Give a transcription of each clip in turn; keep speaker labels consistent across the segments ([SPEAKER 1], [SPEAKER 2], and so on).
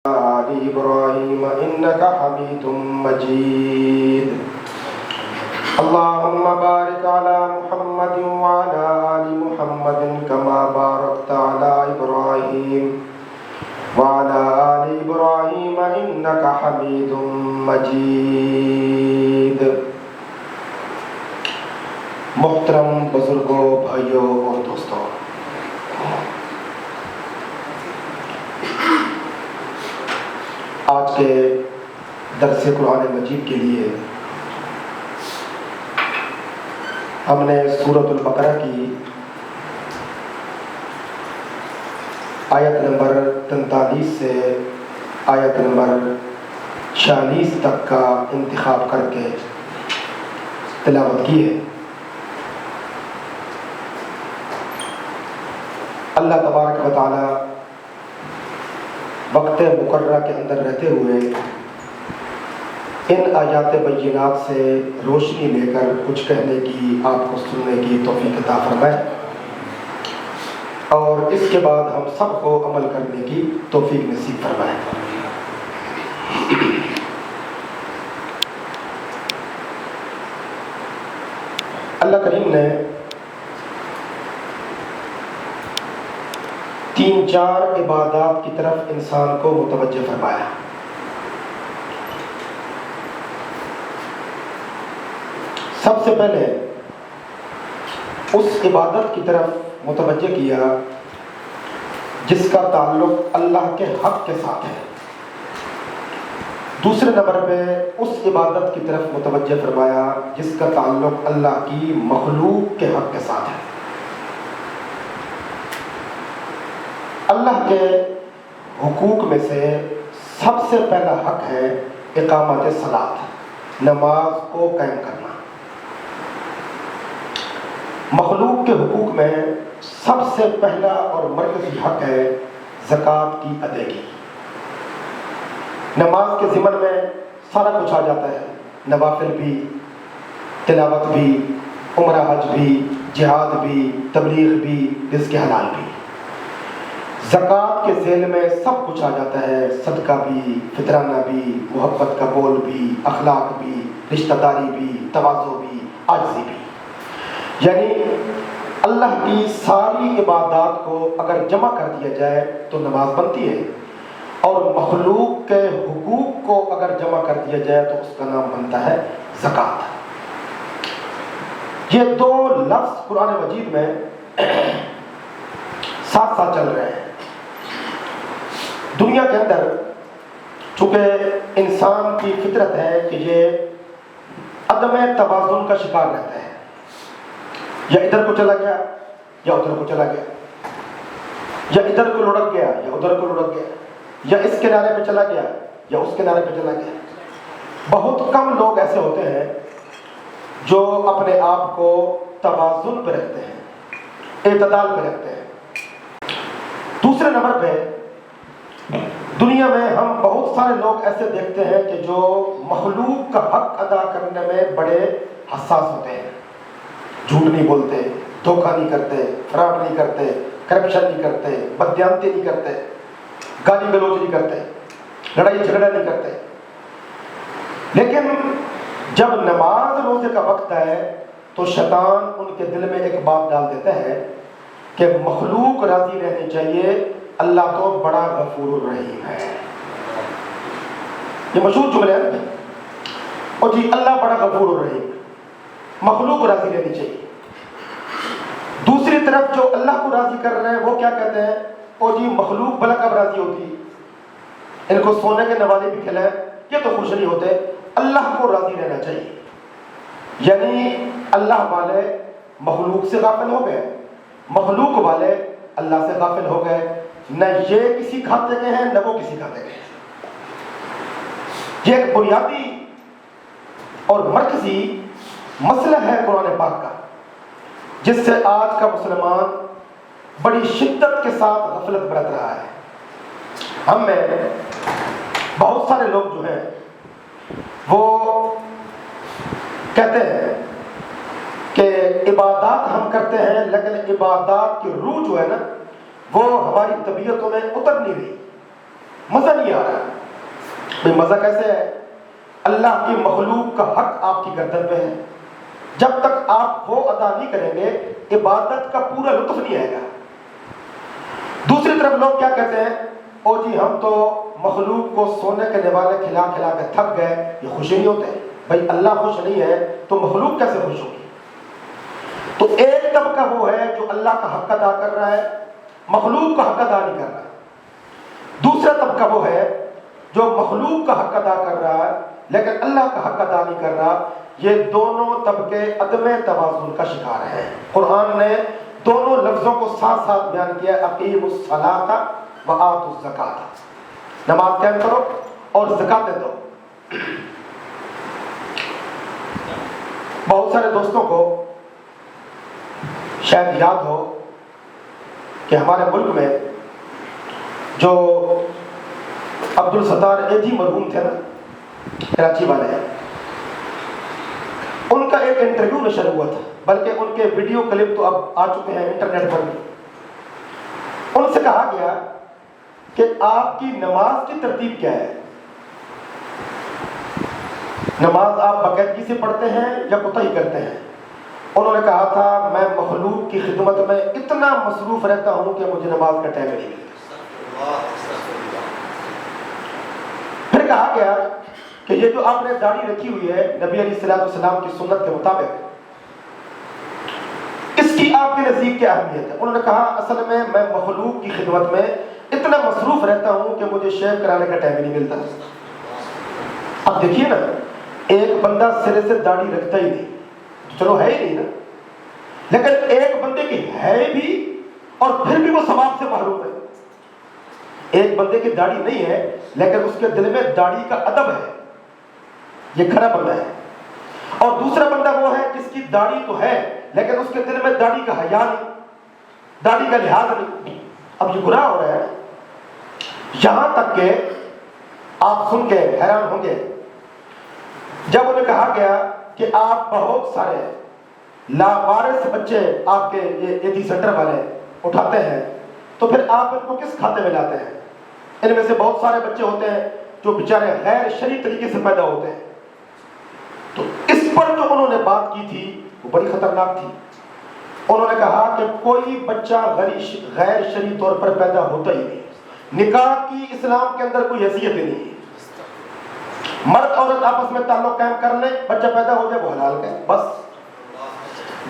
[SPEAKER 1] آل إبراهيم إنك حميد مجيد اللهم بارك على محمد وعلى آل محمد كما باركت على إبراهيم وعلى آل إبراهيم إنك حميد مجيد۔ محترم بزرگوں، بھائیوں اور دوستوں، آج کے درس قرآن مجید کے لیے ہم نے سورۃ البقرہ کی آیت نمبر 43 سے آیت نمبر 46 تک کا انتخاب کر کے تلاوت کی ہے۔ اللہ تبارک و تعالی وقت مقررہ کے اندر رہتے ہوئے ان آیات بینات سے روشنی لے کر کچھ کہنے کی، آپ کو سننے کی توفیق عطا فرمائے، اور اس کے بعد ہم سب کو عمل کرنے کی توفیق نصیب فرمائے۔ اللہ کریم نے 3-4 عبادات کی طرف انسان کو متوجہ فرمایا۔ سب سے پہلے اس عبادت کی طرف متوجہ کیا جس کا تعلق اللہ کے حق کے ساتھ ہے۔ دوسرے نمبر پہ اس عبادت کی طرف متوجہ فرمایا جس کا تعلق اللہ کی مخلوق کے حق کے ساتھ ہے۔ اللہ کے حقوق میں سے سب سے پہلا حق ہے اقامت صلاۃ، نماز کو قائم کرنا۔ مخلوق کے حقوق میں سب سے پہلا اور مرکزی حق ہے زکوٰۃ کی ادائیگی۔ نماز کے ضمن میں سارا کچھ آ جاتا ہے، نوافل بھی، تلاوت بھی، عمرہ حج بھی، جہاد بھی، تبلیغ بھی، رزق حلال بھی۔ زکوٰۃ کے ذیل میں سب کچھ آ جاتا ہے، صدقہ بھی، فطرانہ بھی، محبت کا بول بھی، اخلاق بھی، رشتہ داری بھی، تواضع بھی، عاجزی بھی۔ یعنی اللہ کی ساری عبادات کو اگر جمع کر دیا جائے تو نماز بنتی ہے، اور مخلوق کے حقوق کو اگر جمع کر دیا جائے تو اس کا نام بنتا ہے زکوٰۃ۔ یہ دو لفظ قرآن مجید میں ساتھ ساتھ چل رہے ہیں۔ دنیا کے اندر چونکہ انسان کی فطرت ہے کہ یہ عدم توازن کا شکار رہتا ہے، یا ادھر کو چلا گیا یا ادھر کو چلا گیا، یا ادھر کو لڑک گیا یا ادھر کو لڑک گیا، یا اس کنارے پہ چلا گیا یا اس کنارے پہ چلا گیا۔ بہت کم لوگ ایسے ہوتے ہیں جو اپنے آپ کو توازن پہ رکھتے ہیں، اعتدال پہ رکھتے ہیں۔ دوسرے نمبر پہ دنیا میں ہم بہت سارے لوگ ایسے دیکھتے ہیں کہ جو مخلوق کا حق ادا کرنے میں بڑے حساس ہوتے ہیں، جھوٹ نہیں بولتے، دھوکہ نہیں کرتے، فراڈ نہیں کرتے، کرپشن نہیں کرتے، بددیانتی نہیں کرتے، گالی گلوچ نہیں کرتے، لڑائی جھگڑا نہیں کرتے۔ لیکن جب نماز روزے کا وقت ہے تو شیطان ان کے دل میں ایک بات ڈال دیتا ہے کہ مخلوق راضی رہنی چاہیے، اللہ تو بڑا غفور الرحیم ہے۔ یہ مشہور جملے ہیں، اور جی اللہ بڑا غفور الرحیم، مخلوق کو راضی رہنی چاہیے۔ دوسری طرف جو اللہ کو راضی کر رہے ہیں وہ کیا کہتے ہیں، اور جی مخلوق بھلا کب راضی ہوتی، ان کو سونے کے نوالے بھی کھلائے یہ تو خوش نہیں ہوتے، اللہ کو راضی رہنا چاہیے۔ یعنی اللہ والے مخلوق سے غافل ہو گئے، مخلوق والے اللہ سے غافل ہو گئے، نہ یہ کسی کھاتے کے ہیں نہ وہ کسی کھاتے کے ہیں۔ یہ ایک بنیادی اور مرکزی مسئلہ ہے قرآن پاک کا، جس سے آج کا مسلمان بڑی شدت کے ساتھ غفلت برت رہا ہے۔ ہم میں بہت سارے لوگ جو ہیں وہ کہتے ہیں کہ عبادات ہم کرتے ہیں لیکن عبادات کی روح جو ہے نا وہ ہماری طبیعتوں میں اتر نہیں رہی، مزہ نہیں آ رہا. بھئی مزہ کیسے ہے؟ اللہ کی مخلوق کا حق آپ کی گردن پہ ہے. جب تک آپ وہ ادا نہیں کریں گے عبادت کا پورا لطف نہیں آئے گا. دوسری طرف لوگ کیا کہتے ہیں؟ او جی ہم تو مخلوق کو سونے کے نوالے کھلا کھلا کے تھک گئے. یہ خوشی نہیں ہوتے. بھائی اللہ خوش نہیں ہے تو مخلوق کیسے خوش ہوگی؟ تو ایک طبقہ وہ ہے جو اللہ کا حق ادا کر رہا ہے, مخلوق کا حق ادا نہیں کر رہا. دوسرا طبقہ وہ ہے جو مخلوق کا حق ادا کر رہا ہے لیکن اللہ کا حق ادا نہیں کر رہا. یہ دونوں طبقے عدم توازن کا شکار ہیں. قرآن نے دونوں لفظوں کو ساتھ ساتھ بیان کیا. اقیموا الصلاۃ وآتوا الزکاۃ, نماز قائم کرو اور زکاتیں دو. بہت سارے دوستوں کو شاید یاد ہو کہ ہمارے ملک میں جو عبد الستار ایجی مرحوم تھے نا, کراچی والے ہیں, ان کا ایک انٹرویو نشر ہوا تھا, بلکہ ان کے ویڈیو کلپ تو اب آ چکے ہیں انٹرنیٹ پر بھی. ان سے کہا گیا کہ آپ کی نماز کی ترتیب کیا ہے؟ نماز آپ باقاعدگی سے پڑھتے ہیں یا کوتاہی کرتے ہیں؟ انہوں نے کہا تھا میں مخلوق کی خدمت میں اتنا مصروف رہتا ہوں کہ مجھے نماز کا ٹائم نہیں ملتا. پھر کہا گیا کہ یہ جو آپ نے داڑھی رکھی ہوئی ہے نبی علیہ السلام کی سنت کے مطابق, اس کی آپ کے نزدیک کیا اہمیت ہے؟ انہوں نے کہا اصل میں مخلوق کی خدمت میں اتنا مصروف رہتا ہوں کہ مجھے شیو کرانے کا ٹائم نہیں ملتا. اب دیکھیے نا, ایک بندہ سرے سے داڑھی رکھتا ہی نہیں, چلو ہے ہی نہیں نا, لیکن ایک بندے کی ہے بھی اور پھر بھی وہ ثواب سے محروم ہے. ایک بندے کی داڑھی نہیں ہے لیکن اس کے دل میں داڑھی کا ادب ہے, یہ کھڑا بندہ ہے. اور دوسرا بندہ وہ ہے جس کی داڑھی تو ہے لیکن اس کے دل میں داڑھی کا حیا نہیں, داڑھی کا لحاظ نہیں. اب یہ گناہ ہو رہا ہے. یہاں تک کہ آپ سن کے حیران ہوں گے, جب انہیں کہا گیا کہ آپ بہت سارے لاوارث بچے آپ کے یہ ایتھی سینٹر والے اٹھاتے ہیں تو پھر آپ ان کو کس کھاتے میں لاتے ہیں؟ ان میں سے بہت سارے بچے ہوتے ہیں جو بیچارے غیر شرعی طریقے سے پیدا ہوتے ہیں. تو اس پر جو انہوں نے بات کی تھی وہ بڑی خطرناک تھی. انہوں نے کہا کہ کوئی بچہ غیر شرعی طور پر پیدا ہوتا ہی نہیں. نکاح کی اسلام کے اندر کوئی حیثیت ہی نہیں. مرد عورت آپس میں تعلق قائم کر لیں, بچہ پیدا ہو جائے وہ حلال ہے بس.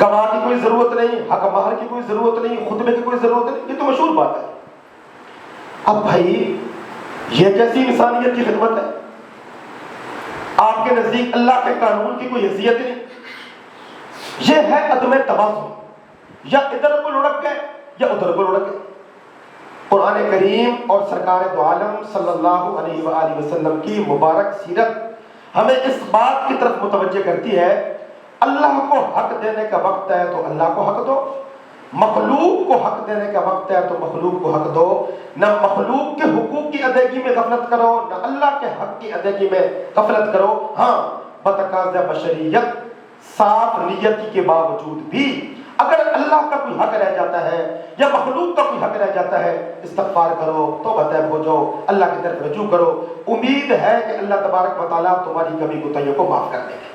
[SPEAKER 1] گواہ کی کوئی ضرورت نہیں, حق مہر کی کوئی ضرورت نہیں, خطبے کی کوئی ضرورت نہیں. یہ تو مشہور بات ہے. اب بھائی یہ کیسی انسانیت کی خدمت ہے؟ آپ کے نزدیک اللہ کے قانون کی کوئی حیثیت نہیں. یہ ہے عدم توازن, یا ادھر کو لڑک گئے یا ادھر کو لڑک گئے. قرآن کریم اور سرکار دو عالم صلی اللہ علیہ وآلہ وسلم کی مبارک سیرت ہمیں اس بات کی طرف متوجہ کرتی ہے, اللہ کو حق دینے کا وقت ہے تو اللہ کو حق دو, مخلوق کو حق دینے کا وقت ہے تو مخلوق کو حق دو. نہ مخلوق کے حقوق کی ادائیگی میں غفلت کرو, نہ اللہ کے حق کی ادائیگی میں غفلت کرو. ہاں بتقاضا بشریت صاف نیتی کے باوجود بھی اگر اللہ کا کوئی حق رہ جاتا ہے یا مخلوق کا کوئی حق رہ جاتا ہے, استغفار کرو, توبہ طیب ہو جاؤ, اللہ کی طرف رجوع کرو. امید ہے کہ اللہ تبارک و تعالیٰ تمہاری کمی کوتاہیوں کو معاف کر دے گا.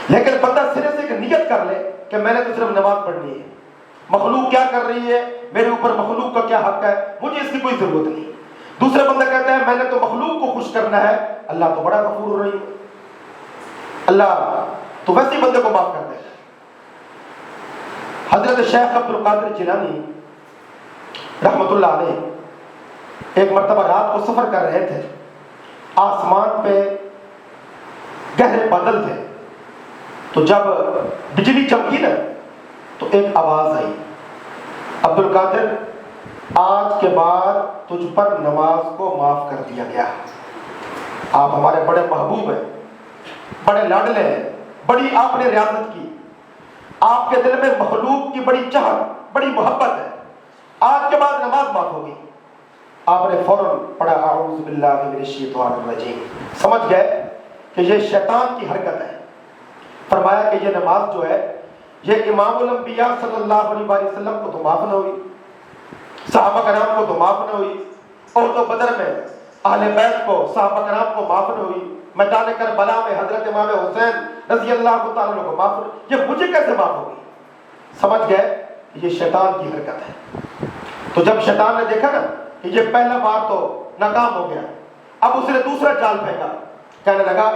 [SPEAKER 1] لیکن بندہ سرے سے ایک نیت کر لے کہ میں نے تو صرف نماز پڑھنی ہے, مخلوق کیا کر رہی ہے, میرے اوپر مخلوق کا کیا حق ہے, مجھے اس کی کوئی ضرورت نہیں. دوسرا بندہ کہتا ہے میں نے تو مخلوق کو خوش کرنا ہے, اللہ تو بڑا غفور رحیم ہے, اللہ تو ویسے ہی بندے کو معاف کر دے گا. حضرت شیخ عبد القادر جیلانی رحمت اللہ علیہ ایک مرتبہ رات کو سفر کر رہے تھے, آسمان پہ گہرے بادل تھے, تو جب بجلی چمکی نا تو ایک آواز آئی, عبد القادر آج کے بعد تجھ پر نماز کو معاف کر دیا گیا. آپ ہمارے بڑے محبوب ہیں, بڑے لاڈلے ہیں, بڑی آپ نے ریاضت کی, آپ کے دل میں مخلوق کی بڑی چاہت, بڑی محبت ہے, آج کے بعد نماز معاف ہوگی. آپ نے فوراً پڑھا اعوذ باللہ من الشیطان الرجیم, سمجھ گئے کہ یہ شیطان کی حرکت ہے. فرمایا کہ یہ نماز جو ہے یہ امام الانبیاء صلی اللہ علیہ وسلم کو تو معاف نہ ہوئی, صحابہ کرام کو تو معاف نہ ہوئی, احد و بدر میں اہل بیت کو، صحابہ کرام کو معاف نہ ہوئی، میدان کربلا میں حضرت امام حسین رضی اللہ تعالیٰ عنہ کو معاف نہ، یہ مجھے کیسے معاف ہوگی؟ سمجھ گئے یہ شیطان کی حرکت ہے۔ تو جب شیطان نے دیکھا نا کہ یہ پہلا بار تو ناکام ہو گیا، اب اس نے دوسرا جال پھینکا، کہنے لگا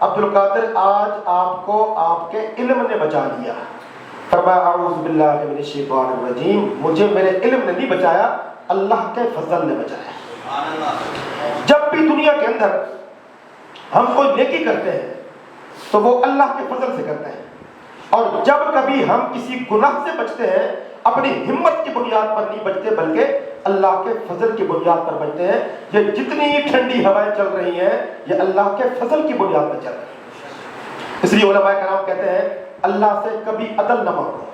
[SPEAKER 1] عبد القادر آج آپ کو آپ کے علم نے بچا لیا۔ فرمایا اعوذ باللہ من الشیطان الرجیم، مجھے میرے علم نے نہیں بچایا، اللہ کے فضل نے بچایا۔ جب بھی دنیا کے اندر ہم کوئی نیکی کرتے ہیں تو وہ اللہ کے فضل سے کرتے ہیں، اور جب کبھی ہم کسی گناہ سے بچتے ہیں اپنی ہمت کی بنیاد پر نہیں بچتے بلکہ اللہ کے فضل کی بنیاد پر بچتے ہیں۔ یہ جتنی ٹھنڈی ہوائیں چل رہی ہیں یہ اللہ کے فضل کی بنیاد پر چل رہی ہیں۔ اس لیے علماء کرام کہتے ہیں اللہ سے کبھی عدل نہ مانگو،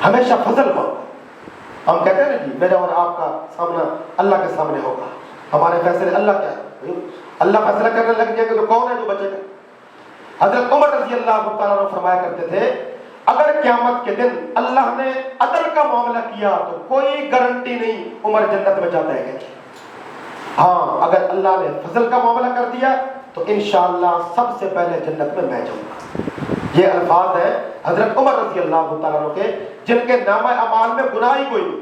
[SPEAKER 1] ہمیشہ فضل مانگو۔ ہم کہتے ہیں نا جی میرا اور آپ کا سامنا اللہ کے سامنے ہوگا، ہمارے فیصلے اللہ کیا ہے، اللہ فیصلہ کرنے لگ جائے گا تو کون ہے جو بچے گا؟ حضرت عمر رضی اللہ تعالیٰ عنہ فرمایا کرتے تھے اگر قیامت کے دن اللہ نے عدل کا معاملہ کیا تو کوئی گارنٹی نہیں عمر جنت میں جاتا ہے کہ ہاں اگر اللہ نے فضل کا معاملہ کر دیا تو انشاءاللہ سب سے پہلے جنت میں جاؤں گا۔ یہ الفاظ ہیں حضرت عمر رضی اللہ تعالیٰ عنہ کے، جن کے نامہ اعمال میں گناہ ہی کوئی نہیں۔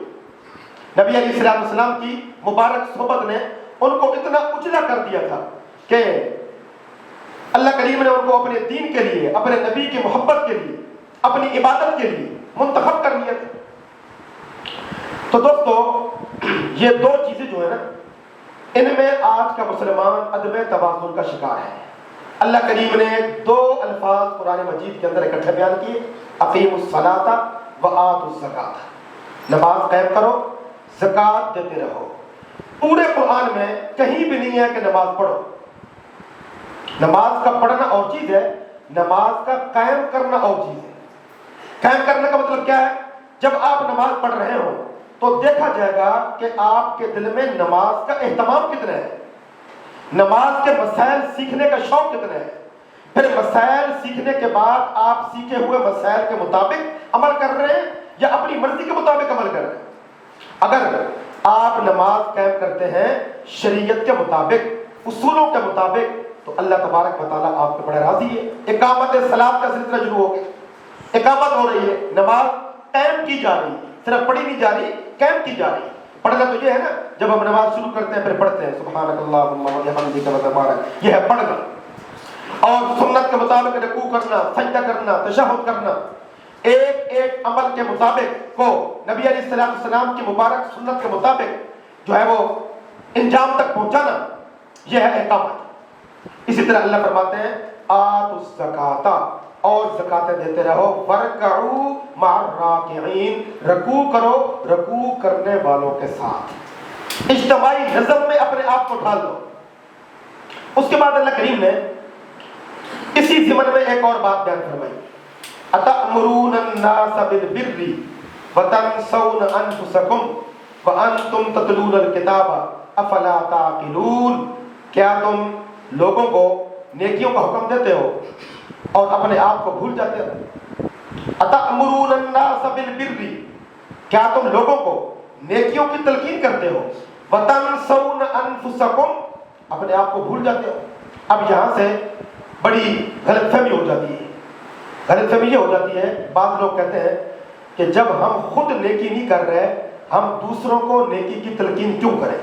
[SPEAKER 1] نبی علیہ السلام کی مبارک صحبت نے ان کو اتنا اچلا کر دیا تھا کہ اللہ کریم نے ان کو اپنے دین کے لیے، اپنے نبی کی محبت کے لیے، اپنی عبادت کے لیے منتخب کر لیا تھا۔ تو دوستو یہ دو چیزیں جو ہے نا ان میں آج کا مسلمان عدم توازن کا شکار ہے۔ اللہ کریم نے دو الفاظ قرآن مجید کے اندر اکٹھے بیان کیے، اقیموا الصلاۃ وآتوا الزکاۃ، نماز قائم کرو، زکوٰۃ دیتے رہو۔ پورے قرآن میں کہیں بھی نہیں ہے کہ نماز پڑھو۔ نماز کا پڑھنا اور چیز ہے، نماز کا قائم کرنا اور چیز ہے۔ قائم کرنے کا مطلب کیا ہے؟ جب آپ نماز پڑھ رہے ہو تو دیکھا جائے گا کہ آپ کے دل میں نماز کا اہتمام کتنا ہے، نماز کے مسائل سیکھنے کا شوق کتنا ہے، پھر مسائل سیکھنے کے بعد آپ سیکھے ہوئے مسائل کے مطابق عمل کر رہے ہیں یا اپنی مرضی کے مطابق عمل کر رہے ہیں۔ اگر آپ نماز قائم کرتے ہیں شریعت کے مطابق، اصولوں کے مطابق، تو اللہ تبارک و تعالیٰ آپ پہ بڑا راضی ہے۔ اقامت صلاۃ کا سلسلہ شروع ہو گیا، اقامت ہو رہی ہے، نماز قائم کی جا رہی ہے، صرف پڑھی نہیں جا رہی، قائم کی جا رہی ہے۔ پڑھنا تو یہ ہے نا جب ہم نماز شروع کرتے ہیں پھر پڑھتے ہیں سبحانک اللہم وبحمدک وتبارک، یہ ہے پڑھنا، اور سنت کے مطابق رکوع کرنا، سجدہ کرنا، تشہد کرنا، ایک ایک عمل کے مطابق کو نبی علیہ السلام کی مبارک سنت کے مطابق جو ہے وہ انجام تک پہنچانا، یہ ہے اقامت۔ اسی طرح اللہ فرماتے ہیں آتوا الزکاۃ، اور زکاتیں دیتے رہو، وارکعوا مع الراکعین، رکوع کرو رکوع کرنے والوں کے ساتھ، اجتماعی نظم میں اپنے آپ کو ڈھال دو۔ اس کے بعد اللہ کریم نے اسی ضمن میں ایک اور بات بیان فرمائی، اتأمرون الناس بالبر وتنسون انفسکم وانتم تتلون الکتاب افلا تعقلون، کیا تم لوگوں کو نیکیوں کا حکم دیتے ہو اور اپنے آپ کو بھول جاتے ہو؟ اتأمرون الناس بالبر، کیا تم لوگوں کو نیکیوں کی تلقین کرتے ہو، وتنسون انفسکم، اپنے آپ کو بھول جاتے ہو۔ اب یہاں سے بڑی غلط فہمی ہو جاتی ہے۔ غلط فہمی یہ ہو جاتی ہے، بعض لوگ کہتے ہیں کہ جب ہم خود نیکی نہیں کر رہے ہم دوسروں کو نیکی کی تلقین کیوں کریں؟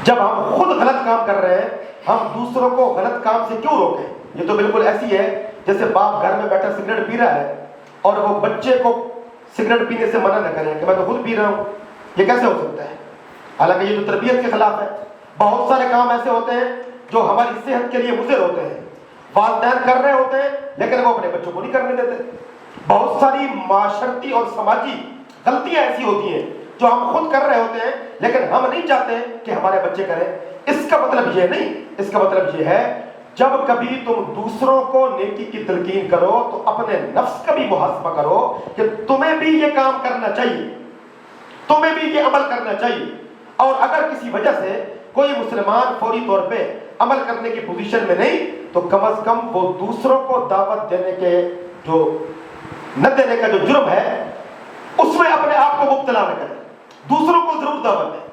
[SPEAKER 1] جب ہم خود غلط کام کر رہے ہیں ہم دوسروں کو غلط کام سے کیوں روکیں؟ یہ تو بالکل ایسی ہے جیسے باپ گھر میں بیٹھا سگریٹ پی رہا ہے اور وہ بچے کو سگریٹ پینے سے منع نہ کریں کہ میں تو خود پی رہا ہوں، یہ کیسے ہو سکتا ہے؟ حالانکہ یہ تو تربیت کے خلاف ہے۔ بہت سارے کام ایسے ہوتے ہیں جو ہماری صحت کے لیے مضر ہوتے ہیں، والدین کر رہے ہوتے ہیں لیکن وہ اپنے بچوں کو نہیں کرنے دیتے۔ بہت ساری معاشرتی اور سماجی غلطیاں ایسی ہوتی ہیں جو ہم خود کر رہے ہوتے ہیں لیکن ہم نہیں چاہتے کہ ہمارے بچے کریں۔ اس کا مطلب یہ نہیں، اس کا مطلب یہ ہے جب کبھی تم دوسروں کو نیکی کی تلقین کرو تو اپنے نفس کا بھی محاسبہ کرو کہ تمہیں بھی یہ کام کرنا چاہیے، تمہیں بھی یہ عمل کرنا چاہیے، اور اگر کسی وجہ سے کوئی مسلمان فوری طور پہ عمل کرنے کی پوزیشن میں نہیں تو کم از کم وہ دوسروں کو دعوت دینے کے جو نہ دینے کا جو جرم ہے اس میں اپنے آپ کو مبتلا نہ کرے، دوسروں کو ضرور دعوت دیں۔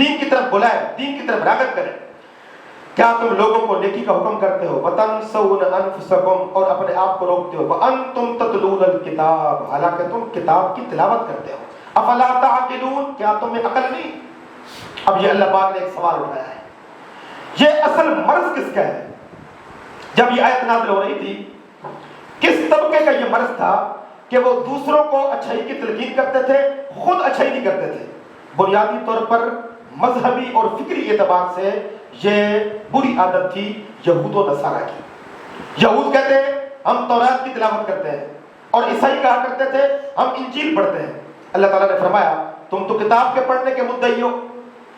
[SPEAKER 1] دین کی طرف بلائیں، دین کی طرف راغب کریں۔ کیا تم لوگوں کو نیکی کا حکم کرتے ہو وَتَنْسَوْنَ أَنفُسَكُمْ، اور اپنے آپ کو روکتے ہو وَأَنْتُمْ تَتْلُونَ الْكِتَابَ، حالانکہ تم کتاب کی تلاوت کرتے ہو أَفَلَا تَعْقِلُونَ، کیا تمہیں عقل نہیں؟ اب یہ اللہ پاک نے ایک سوال اٹھایا ہے، یہ اصل مرض کس کا ہے؟ جب یہ آیت نازل ہو رہی تھی، کس طبقے کا یہ مرض تھا کہ وہ دوسروں کو اچھائی کی تلقین کرتے تھے، خود اچھائی نہیں کرتے تھے؟ بنیادی طور پر مذہبی اور فکری اعتبار سے یہ بری عادت تھی یہود و نصارہ کی۔ یہود کہتے ہیں ہم تورات کی تلاوت کرتے ہیں، اور عیسائی کہا کرتے تھے ہم انجیل پڑھتے ہیں۔ اللہ تعالیٰ نے فرمایا تم تو کتاب کے پڑھنے کے مدعی ہو،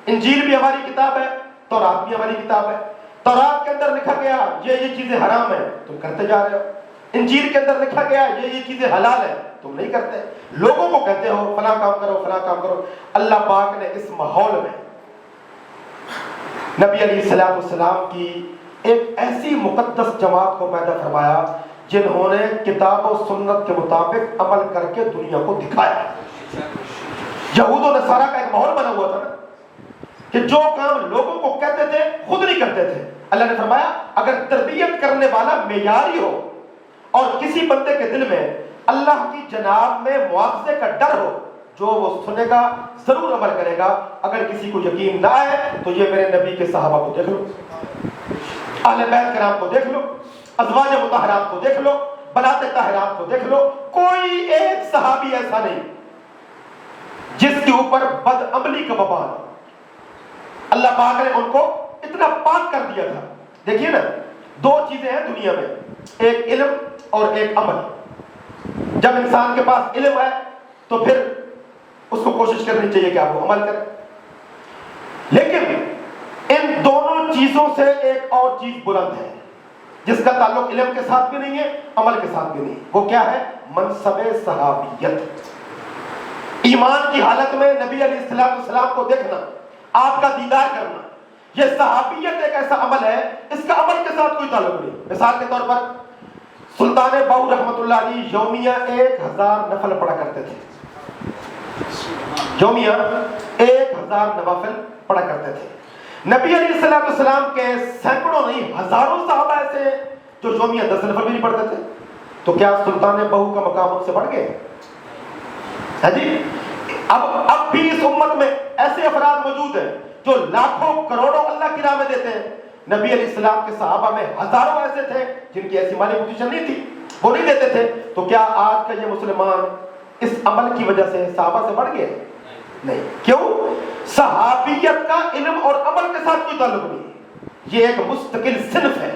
[SPEAKER 1] انجیل بھی ہماری کتاب ہے، تورات بھی ہماری کتاب ہے۔ تورات کے اندر لکھا گیا یہ چیزیں حرام ہیں، تم کرتے جا رہے ہو۔ انجیل کے اندر لکھا گیا یہ چیزیں حلال ہیں، تم نہیں کرتے۔ لوگوں کو کہتے ہو فلاں کام کرو، فلاں کام کرو۔ اللہ پاک نے اس ماحول میں نبی علیہ السلام کی ایک ایسی مقدس جماعت کو پیدا فرمایا جنہوں نے کتاب و سنت کے مطابق عمل کر کے دنیا کو دکھایا۔ یہود و نصارہ کا ایک ماحول بنا ہوا تھا نا، کہ جو کام لوگوں کو کہتے تھے خود نہیں کرتے تھے۔ اللہ نے فرمایا اگر تربیت کرنے والا معیاری ہو اور کسی بندے کے دل میں اللہ کی جناب میں مواخذے کا ڈر ہو، جو وہ سنے گا ضرور عمل کرے گا۔ اگر کسی کو یقین نہ آئے تو یہ میرے نبی کے صحابہ کو دیکھ لو، اہل بیت کرام کو دیکھ لو، ازواج مطہرات کو دیکھ لو، بنات طاہرات کو دیکھ لو، کوئی ایک صحابی ایسا نہیں جس کے اوپر بد عملی کا وبال ہو۔ اللہ پاک نے ان کو اتنا پاک کر دیا تھا۔ دیکھیے نا، دو چیزیں ہیں دنیا میں، ایک علم اور ایک عمل۔ جب انسان کے پاس علم ہے تو پھر اس کو کوشش کرنی چاہیے کہ آپ وہ عمل کریں، لیکن ان دونوں چیزوں سے ایک اور چیز بلند ہے جس کا تعلق علم کے ساتھ بھی نہیں ہے، عمل کے ساتھ بھی نہیں۔ وہ کیا ہے؟ منصب صحابیت۔ ایمان کی حالت میں نبی علیہ السلام کو دیکھنا، آپ کا دیدار کرنا، یہ صحابیت ایک ایسا عمل ہے اس کا عمل کے ساتھ کوئی تعلق نہیں۔ مثال کے طور پر سلطان باہو رحمۃ اللہ علیہ یومیہ 1000 نفل پڑھا کرتے تھے، یومیہ 1000 نوافل پڑھا کرتے تھے۔ نبی علیہ السلام کے سینکڑوں نہیں ہزاروں صحابہ ایسے جو یومیہ 10 نفل بھی نہیں پڑھتے تھے، تو کیا سلطان باہو کا مقام ان سے بڑھ گئے؟ ہے جی؟ اب بھی اس امت میں ایسے افراد موجود ہیں جو لاکھوں کروڑوں اللہ کی راہ میں دیتے ہیں۔ نبی علیہ السلام کے صحابہ میں ہزاروں ایسے تھے جن کی ایسی مالی پوزیشن نہیں تھی، وہ نہیں دیتے تھے۔ تو کیا آج کا یہ مسلمان اس عمل کی وجہ سے صحابہ سے بڑھ گئے؟ نہیں۔ کیوں؟ صحابیت کا علم اور عمل کے ساتھ کوئی تعلق نہیں۔ یہ ایک مستقل صنف ہے،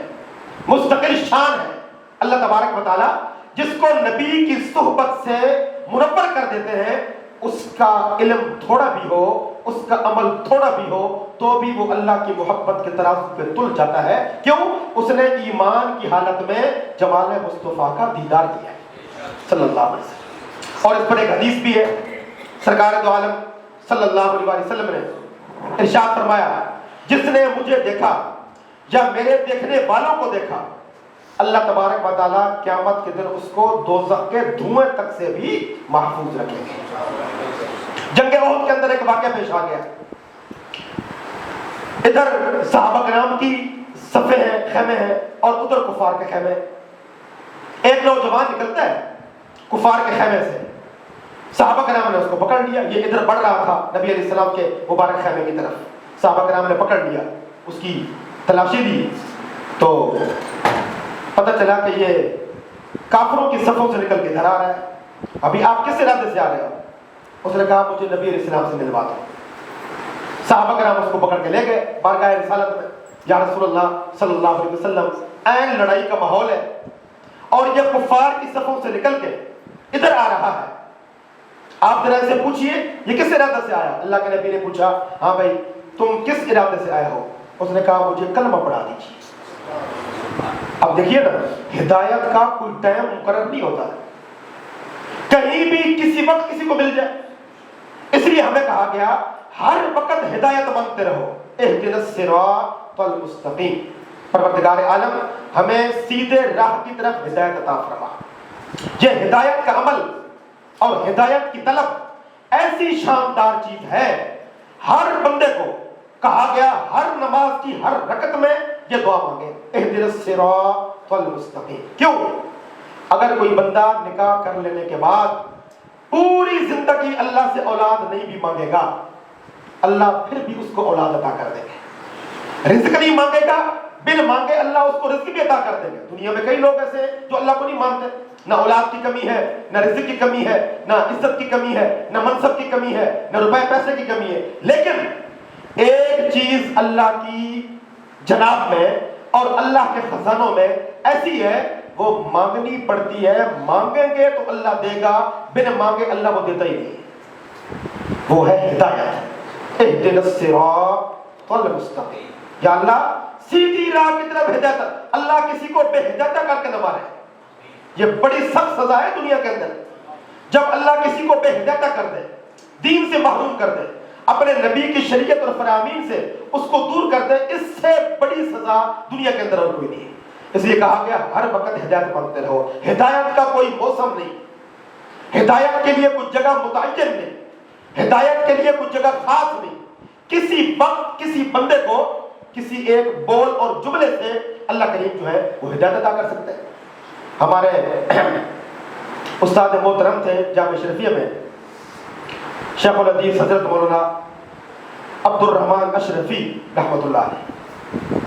[SPEAKER 1] مستقل شان ہے۔ اللہ تبارک و تعالی جس کو نبی کی صحبت سے منور کر دیتے ہیں، اس کا علم تھوڑا بھی ہو، اس کا عمل تھوڑا بھی ہو، تو بھی وہ اللہ کی محبت کے ترازو پہ تل جاتا ہے۔ کیوں؟ اس نے ایمان کی حالت میں جمال مصطفیٰ کا دیدار کیا ہے صلی اللہ علیہ وسلم۔ اور اس پر ایک حدیث بھی ہے، سرکار دو عالم صلی اللہ علیہ وسلم نے ارشاد فرمایا جس نے مجھے دیکھا یا میرے دیکھنے والوں کو دیکھا، اللہ تبارک و تعالیٰ قیامت کے دن اس کو دوزخ کے دھوئیں تک سے بھی محفوظ رکھیں گے۔ جنگ احد کے اندر ایک واقعہ پیش آ گیا، ادھر صحابہ کرام کی صفیں ہیں، خیمے ہیں، اور ادھر کفار کے خیمے۔ ایک نوجوان نکلتا ہے کفار کے خیمے سے، صحابہ کرام نے اس کو پکڑ لیا، یہ ادھر بڑھ رہا تھا نبی علیہ السلام کے مبارک خیمے کی طرف۔ صحابہ کرام نے پکڑ لیا، اس کی تلاشی دی، تو پتہ چلا کہ یہ کافروں کی صفوں سے نکل کے ادھر آ رہا ہے۔ ابھی آپ کس ارادے سے آ رہے ہو؟ اس نے کہا مجھے نبی علیہ السلام سے ملوا دو۔ صحابہ کرام اس کو پکڑ کے لے گئے بارگاہ رسالت میں، یا رسول اللہ صلی اللہ علیہ وسلم، عین لڑائی کا ماحول ہے اور یہ کفار کی صفوں سے نکل کے ادھر آ رہا ہے، آپ ذرا سے پوچھئے یہ کس ارادے سے آیا؟ اللہ کے نبی نے پوچھا ہاں بھائی تم کس ارادے سے آئے ہو؟ اس نے کہا مجھے کلمہ پڑھا دیجیے۔ اب دیکھیے نا، ہدایت کا کوئی ٹائم مقرر نہیں ہوتا، کہیں بھی کسی وقت کسی کو مل جائے، اس لیے ہمیں کہا گیا ہر وقت ہدایت مانگتے رہو، اہدنا الصراط المستقیم۔ پروردگار عالم ہمیں سیدھے راہ کی طرف ہدایت عطا فرما۔ یہ ہدایت کا عمل اور ہدایت کی طلب ایسی شاندار چیز ہے ہر بندے کو کہا گیا ہر نماز کی ہر رکعت میں یہ دعا مانگے، اہدنا الصراط المستقیم۔ کیوں؟ اگر کوئی بندہ نکاح کر لینے کے بعد پوری زندگی اللہ سے اولاد نہیں بھی مانگے گا، اللہ پھر بھی اس کو اولاد عطا کر دیں گے۔ رزق نہیں مانگے گا، بن مانگے اللہ اس کو رزق بھی عطا کر دیں گے۔ دنیا میں کئی لوگ ایسے ہیں جو اللہ کو نہیں مانتے، نہ اولاد کی کمی ہے، نہ رزق کی کمی ہے، نہ عزت کی کمی ہے، نہ منصب کی کمی ہے، نہ روپے پیسے کی کمی ہے، لیکن ایک چیز اللہ کی جناب میں اور اللہ کے خزانوں میں ایسی ہے، وہ مانگنی پڑتی ہے۔ مانگیں گے تو اللہ دے گا، بن مانگے اللہ وہ دیتا ہی نہیں، وہ ہے ہدایت۔ اہدنا الصراط المستقیم، یا اللہ سیدھی راہ کی طرف ہدایت۔ اللہ کسی کو بے ہدایت کر کے نہ مارے، یہ بڑی سخت سزا ہے دنیا کے اندر۔ جب اللہ کسی کو بے ہدایت کر دے، دین سے محروم کر دے، اپنے نبی کی شریعت اور فرامین سے اس کو دور کر دے، اس سے بڑی سزا دنیا کے اندر اور کوئی نہیں ہے۔ اس لیے کہا گیا ہر وقت ہدایت مانگتے رہو۔ ہدایت کا کوئی موسم نہیں، ہدایت کے لیے کچھ جگہ متعین نہیں، ہدایت کے لیے کچھ جگہ خاص نہیں۔ کسی وقت کسی بندے کو کسی ایک بول اور جملے سے اللہ کریم جو ہے وہ ہدایت عطا کر سکتے ہیں۔ ہمارے استاد محترم تھے جامعہ شریفیہ میں، شیخ الحدیث حضرت مولانا عبد الرحمن اشرفی رحمۃ اللہ علیہ۔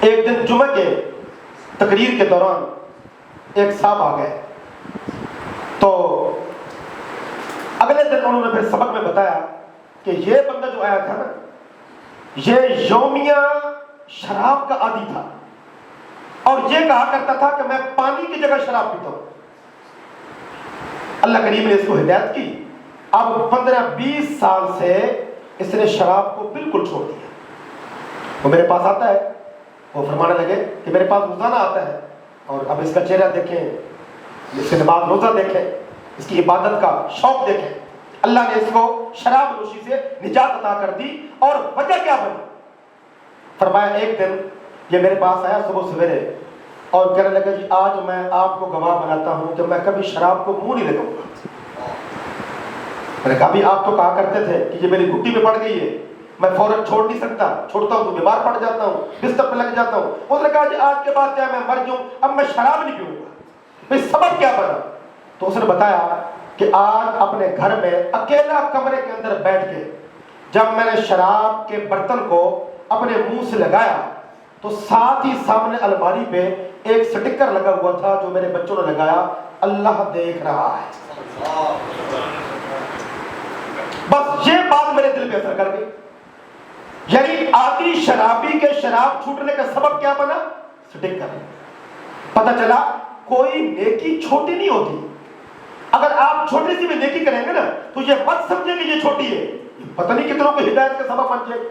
[SPEAKER 1] ایک دن جمعہ کے تقریر کے دوران ایک صاحب آ گئے، تو اگلے دن انہوں نے پھر سبق میں بتایا کہ یہ بندہ جو آیا تھا نا، یہ یومیہ شراب کا عادی تھا اور یہ کہا کرتا تھا کہ میں پانی کی جگہ شراب پیتا ہوں۔ اللہ کریم نے اس کو ہدایت کی، اب 15-20 سال سے اس نے شراب کو بالکل چھوڑ دیا۔ وہ میرے پاس آتا ہے، وہ فرمانے لگے کہ میرے پاس روزانہ آتا ہے، اور اب اس کا چہرہ دیکھیں، اس کے نماز روزہ دیکھیں، اس کی عبادت کا شوق دیکھیں۔ اللہ نے اس کو شراب نوشی سے نجات عطا کر دی، اور وجہ کیا بنی؟ فرمایا ایک دن یہ میرے پاس آیا صبح سویرے اور کہنے لگا جی آج میں آپ کو گواہ بناتا ہوں کہ میں کبھی شراب کو منہ نہیں لگاؤں گا۔ میں نے کہا بھی آپ تو کہا کرتے تھے کہ یہ میری گھٹی میں پڑ گئی ہے، میں فوراً چھوڑ نہیں سکتا، چھوڑتا ہوں تو بیمار پڑ جاتا ہوں، بستر پہ لگ جاتا ہوں۔ اس نے کہا جی آج کے بعد چاہے میں مر جاؤں، اب میں شراب نہیں پیوں گا۔ بھئی سبب کیا بنا؟ تو اس نے بتایا کہ آج اپنے گھر میں اکیلا کمرے کے اندر بیٹھ کے جب میں نے شراب کے برتن کو اپنے منہ سے لگایا تو ساتھ ہی سامنے الماری پہ ایک سٹکر لگا ہوا تھا جو میرے بچوں نے لگایا، اللہ دیکھ رہا ہے۔ بس یہ بات میرے دل پہ اثر کر گئی، یعنی عادی شرابی کے شراب چھوٹنے کا سبب کیا بنا؟ سٹکر۔ پتہ چلا کوئی نیکی چھوٹی نہیں ہوتی۔ اگر آپ چھوٹی سی بھی نیکی کریں گے نا تو یہ مت سمجھیں کہ یہ چھوٹی ہے، پتہ نہیں کتنوں کو ہدایت کا سبب بن جائے۔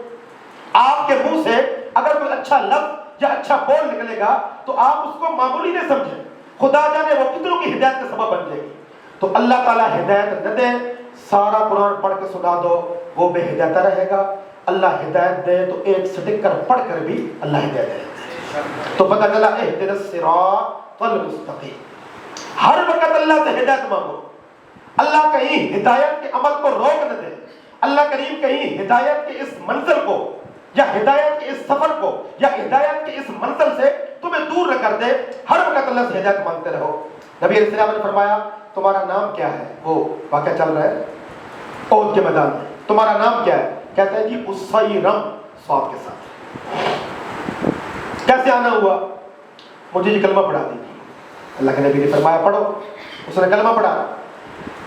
[SPEAKER 1] آپ کے منہ سے اگر کوئی اچھا لفظ یا اچھا بول نکلے گا تو آپ اس کو معمولی نہ سمجھیں، خدا جانے وہ کتنوں کی ہدایت کا سبب بن جائے گی۔ تو اللہ تعالیٰ ہدایت نہ دے، سارا قرآن پڑھ کے سنا دو، وہ بے ہدایت رہے گا۔ اللہ ہدایت دے تو ایک سٹکر پڑھ کر بھی اللہ ہدایت دے۔ تو پتہ چلا اہدنا الصراط المستقیم۔ ہر وقت اللہ سے ہدایت مانگو، اللہ کہیں ہدایت کے عمل کو روک نہ دے، اللہ کریم کہیں ہدایت کے اس منزل کو یا ہدایت کے اس سفر کو یا ہدایت کے اس منزل سے تمہیں دور نہ کر دے۔ ہر وقت اللہ سے ہدایت مانگتے رہو۔ نبی علیہ السلام نے فرمایا تمہارا نام کیا ہے؟ وہ واقعہ چل رہا ہے احد کے میدان میں، تمہارا نام کیا ہے؟ کہتا ہے جی اسیرم، صاد کے ساتھ۔ کیسے آنا ہوا؟ مجھے یہ کلمہ پڑھا دیجیے۔ اللہ کے نبی نے فرمایا پڑھو۔ اس نے کلمہ پڑھا،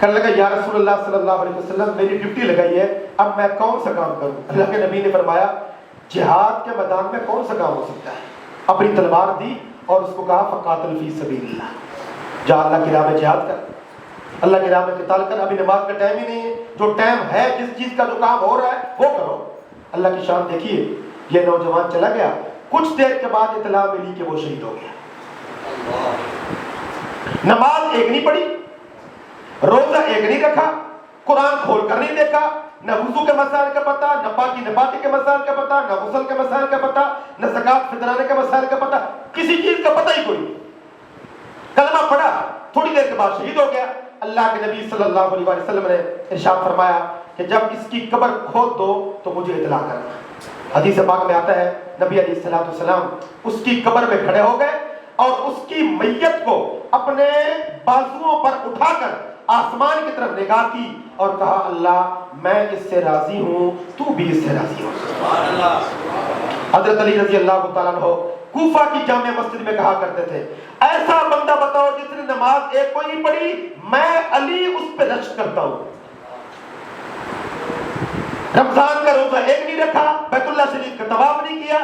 [SPEAKER 1] کہنے لگا یا رسول اللہ صلی اللہ علیہ وسلم میری ڈیوٹی لگائی ہے، اب میں کون سا کام کروں؟ اللہ کے نبی نے فرمایا جہاد کے میدان میں کون سا کام ہو سکتا ہے؟ اپنی تلوار دی اور اس کو کہا فقاتل فی سبیل اللہ، جا اللہ کی راہ میں جہاد کر، اللہ کی راہ میں قتال کر۔ ابھی نماز کا ٹائم ہی نہیں ہے، جو ٹائم ہے جس چیز کا جو کام ہو رہا ہے وہ کرو۔ اللہ کی شان دیکھیے، یہ نوجوان چلا گیا، کچھ دیر کے بعد اطلاع ملی کہ وہ شہید ہو گیا۔ نماز ایک نہیں پڑھی، روزہ ایک نہیں رکھا، قرآن کھول کر نہیں دیکھا، نہ وضو کے مسائل کا پتہ، نہ پاکی نباتی کے مسائل کا پتہ، نہ غسل کے مسائل کا پتہ، نہ زکات فطرانے کے مسائل کا پتہ، کسی چیز کا پتہ ہی کوئی نہیں۔ کلمہ پڑھا، تھوڑی دیر کے بعد شہید ہو گیا۔ اللہ کے نبی صلی اللہ علیہ وسلم نے ارشاد فرمایا کہ جب اس کی قبر کھود دو تو مجھے اطلاع کرنا۔ حدیث پاک میں آتا ہے نبی علیہ الصلوۃ والسلام اس کی قبر میں کھڑے ہو گئے اور اس کی میت کو اپنے بازوؤں پر اٹھا کر آسمان کی طرف نگاہ کی اور کہا اللہ میں اس سے راضی ہوں، تو بھی اس سے راضی ہو۔ سبحان اللہ۔ حضرت علی رضی اللہ تعالیٰ عنہ کوفہ کی جامع مسجد میں کہا کرتے تھے ایسا بندہ بتاؤ جس نے نماز ایک کوئی نہیں پڑھی، میں علی اس پہ رشک کرتا ہوں۔ رمضان کا روزہ ایک نہیں رکھا، بیت اللہ شریف کا طواف نہیں کیا۔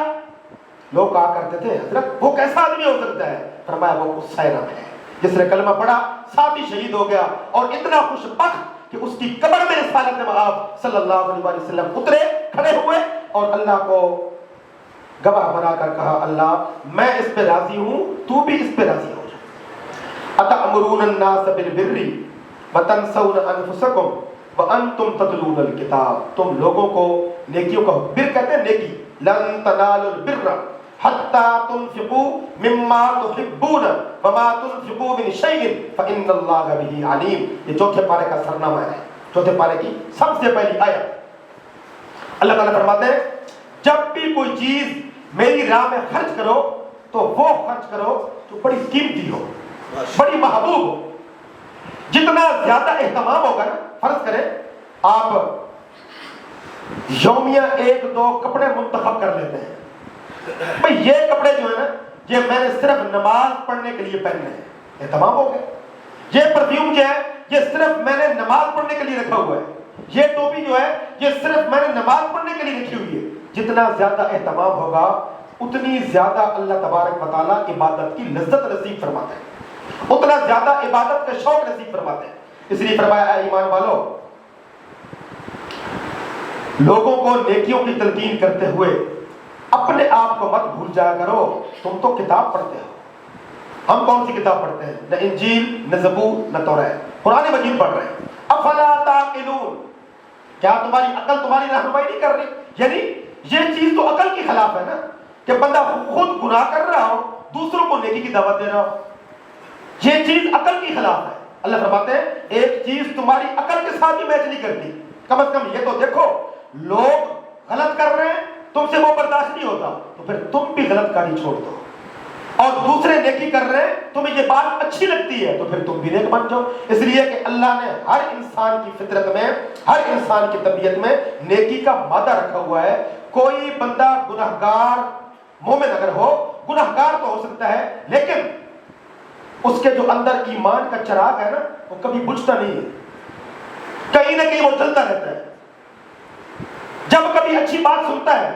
[SPEAKER 1] لوگ کہا کرتے تھے حضرت وہ کیسا آدمی ہو سکتا ہے؟ فرمایا وہ اس سائرم ہے جس نے کلمہ پڑھا، ساتھ ہی شہید ہو گیا اور اتنا خوش بخت کہ اس کی قبر میں رسالت مآب صلی اللہ علیہ وسلم اترے، کھڑے ہوئے اور اللہ کو گواہ بنا کر کہا اللہ میں اس پہ راضی ہوں، تو بھی اس پہ راضی ہو جا۔ اتأمرون الناس بالبر وتنسون انفسکم وانتم تتلون الکتاب، تم لوگوں کو نیکیوں کا بر کہتے ہیں نیکی، لن تنالوا البر حتی تنفقوا مما تحبون وما تنفقوا من شیء فإن اللہ بہ علیم۔ یہ چوتھے پارے کا سرنامہ ہے، چوتھے پارے کی سب سے پہلی آیت۔ اللہ تعالیٰ فرماتے ہیں جب بھی کوئی چیز میری راہ میں خرچ کرو تو وہ خرچ کرو جو بڑی قیمتی ہو، بڑی محبوب ہو۔ جتنا زیادہ اہتمام ہوگا نا، فرض کریں آپ یومیہ ایک دو کپڑے منتخب کر لیتے ہیں، بھئی یہ کپڑے جو ہے نا یہ میں نے صرف نماز پڑھنے کے لیے پہننے ہیں، اہتمام ہو گئے۔ یہ پرفیوم جو ہے یہ صرف میں نے نماز پڑھنے کے لیے رکھا ہوا ہے، یہ ٹوپی جو ہے یہ صرف میں نے نماز پڑھنے کے لیے رکھی ہوئی ہے۔ جتنا زیادہ اہتمام ہوگا اتنی زیادہ اللہ تبارک و تعالیٰ عبادت کی لذت نصیب فرماتے ہیں، اتنا زیادہ عبادت کا شوق نصیب فرماتے ہیں۔ اس لیے فرمایا اے ایمان والو لوگوں کو نیکیوں کی تلقین کرتے ہوئے اپنے آپ کو مت بھول جایا کرو، تم تو کتاب پڑھتے ہو۔ ہم کون سی کتاب پڑھتے ہیں؟ نہ انجیل، نہ زبور، نہ توریت، قرآن مجید پڑھ رہے ہیں۔ افلا تعقلون، کیا تمہاری عقل تمہاری رہنمائی نہیں کر رہی؟ یعنی یہ چیز تو عقل کی خلاف ہے نا کہ بندہ خود گناہ کر رہا ہو دوسروں کو نیکی کی دعوت دے رہا ہو، یہ چیز عقل کی خلاف ہے۔ اللہ فرماتے ہیں ایک چیز تمہاری عقل کے ساتھ ہی میچ نہیں کرتی، کم از کم یہ تو دیکھو لوگ غلط کر رہے ہیں تم سے وہ برداشت نہیں ہوتا تو پھر تم بھی غلط کاری چھوڑ دو، اور دوسرے نیکی کر رہے ہیں تمہیں یہ بات اچھی لگتی ہے تو پھر تم بھی نیک بن جاؤ۔ اس لیے کہ اللہ نے ہر انسان کی فطرت میں، ہر انسان کی طبیعت میں نیکی کا مادہ رکھا ہوا ہے۔ کوئی بندہ گناہگار مومن اگر ہو، گناہگار تو ہو سکتا ہے لیکن اس کے جو اندر ایمان کا چراغ ہے نا وہ کبھی بجھتا نہیں ہے، کہیں نہ کہیں وہ جلتا رہتا ہے۔ جب کبھی اچھی بات سنتا ہے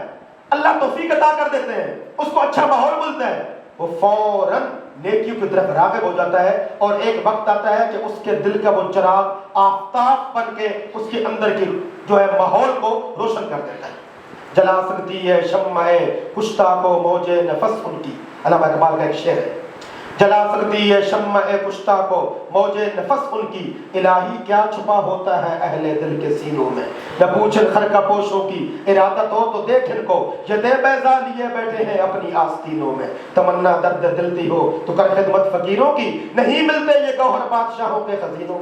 [SPEAKER 1] اللہ توفیق عطا کر دیتے ہیں، اس کو اچھا ماحول ملتا ہے، وہ فوراً نیکیوں کی طرف راغب ہو جاتا ہے اور ایک وقت آتا ہے کہ اس کے دل کا وہ چراغ آفتاب بن کے اس کے اندر کی جو ہے ماحول کو روشن کر دیتا ہے۔ جلا سکتی ہے شمع کشتہ کو موج نفس ان کی، علامہ اقبال کا ایک شعر ہے، جلا سکتی ہے شمع کشتہ کو موج نفس ان کی، الہی کیا چھپا ہوتا ہے اہل دل کے سینوں میں، نہ پوچھن خرقہ پوشوں کی ارادت ہو تو دیکھ ان کو، جدے بیضا لیے بیٹھے ہیں اپنی آستینوں میں، تمنا درد دل دی ہو تو کر خدمت فقیروں کی، نہیں ملتے یہ گوہر بادشاہوں کے خزینوں۔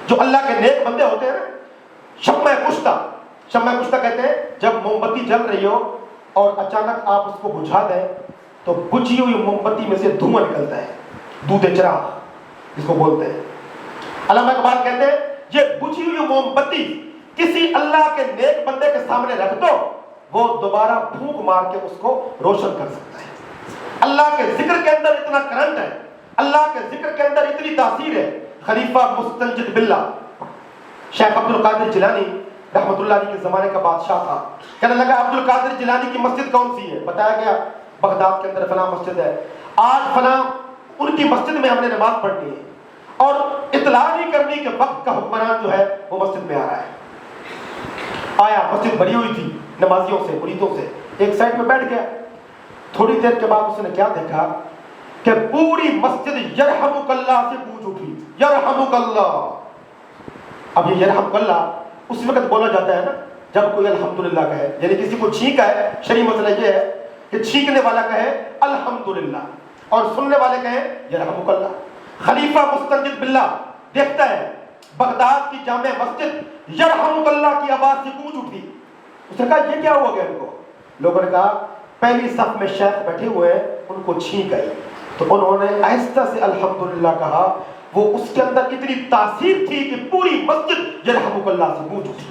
[SPEAKER 1] جو اللہ کے نیک بندے ہوتے ہیں نا، شمع کشتہ، شمع کشتہ کہتے ہیں جب موم بتی جل رہی ہو اور اچانک آپ اس کو بجھا دیں تو بجھی ہوئی موم بتی میں سے دھواں نکلتا ہے، دودھ چراغ جس کو بولتے ہیں۔ علامہ اقبال کہتے ہیں یہ بجھی ہوئی موم بتی کسی اللہ کے نیک بندے کے سامنے رکھ دو، وہ دوبارہ پھونک مار کے اس کو روشن کر سکتا ہے۔ اللہ کے ذکر کے اندر اتنا کرنٹ ہے، اللہ کے ذکر کے اندر اتنی تاثیر ہے۔ خلیفہ مستنجد باللہ شیخ عبد القادر جیلانی رحمۃ اللہ علیہ کے زمانے کا بادشاہ تھا، کہنے لگا عبد القادر جیلانی کی مسجد کون سی ہے؟ بتایا گیا بغداد کے اندر فلاں مسجد ہے، آج فلاں ان کی مسجد میں ہم نے نماز پڑھنی ہے، اور اطلاع نہیں کرنی کہ وقت کا حکمران جو ہے وہ مسجد میں آ رہا ہے۔ آیا، مسجد بھری ہوئی تھی نمازیوں سے، مریدوں سے، ایک سائڈ میں بیٹھ گیا۔ تھوڑی دیر کے بعد اس نے کیا دیکھا کہ پوری مسجد یرحمک اللہ سے گونج اٹھی، یرحمک اللہ۔ اب یہ یرحمک اللہ اس وقت بولا جاتا ہے نا جب کوئی الحمدللہ کہے، یعنی کسی کو چھینک ہے، شرعی مسئلہ یہ ہے کہ چھینکنے والا کہے الحمدللہ اور سننے والے کہیں یرحمک اللہ۔ خلیفہ مستنجد باللہ دیکھتا ہے بغداد کی جامع مسجد یرحمک اللہ کی آواز سے گونج اٹھی. اس نے کہا یہ کیا ہوا گیا ان کو؟ لوگوں نے کہا پہلی صف میں شیخ بیٹھے ہوئے ہیں, ان کو چھینک گئی. تو انہوں نے آہستہ سے الحمدللہ کہا. وہ اس کے اندر اتنی تاثیر تھی کہ پوری مسجد یرحمک اللہ سے گونج اٹھی.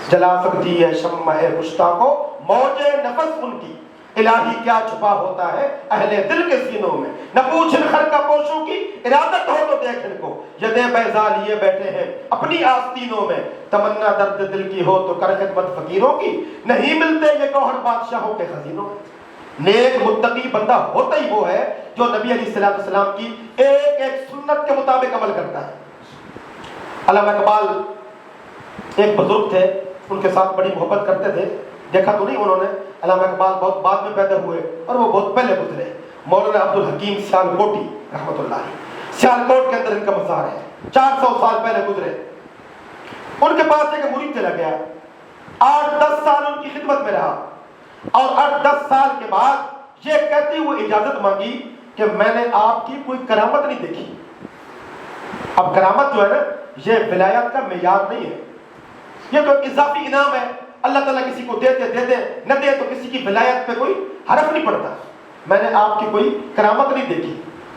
[SPEAKER 1] جلا سکتی ہے شمع مشتاق کو موج نفس ان کی, الہی کیا چھپا ہوتا ہے اہل دل کے سینوں میں. نہ پوچھن خر کا پوشوں کی ارادت ہو تو دیکھن کو, یدیں بیضا لیے بیٹھے ہیں اپنی آستینوں میں. تمنا درد دل کی ہو تو کر خدمت فقیروں کی, نہیں ملتے یہ گوہر بادشاہوں کے خزینوں میں. نیک متقی بندہ ہوتا ہی وہ ہے جو نبی علیہ السلام کی ایک ایک سنت کے مطابق عمل کرتا ہے. علامہ اقبال ایک بزرگ تھے, ان کے ساتھ بڑی محبت کرتے تھے. دیکھا تو نہیں انہوں نے, علامہ اقبال بہت بعد میں پیدا ہوئے اور وہ بہت پہلے گزرے. مولانا عبدالحکیم سیالکوٹی رحمۃ اللہ علیہ, سیالکوٹ کے اندر ان کا مزار ہے, 400 سال پہلے گزرے. ان کے پاس ایک مرید چلا گیا, 8-10 سال ان کی خدمت میں رہا, اور 8-10 سال کے بعد یہ کہتی ہوئے اجازت مانگی کہ میں نے آپ کی کوئی کرامت نہیں دیکھی. اب کرامت جو ہے نا یہ ولایت کا معیار نہیں ہے, یہ تو اضافی انعام ہے. اللہ تعالیٰ کسی کو دے دے نہ دے تو کسی کی ولایت پہ کوئی حرف نہیں پڑتا. میں نے آپ کی کوئی کرامت نہیں دیکھی.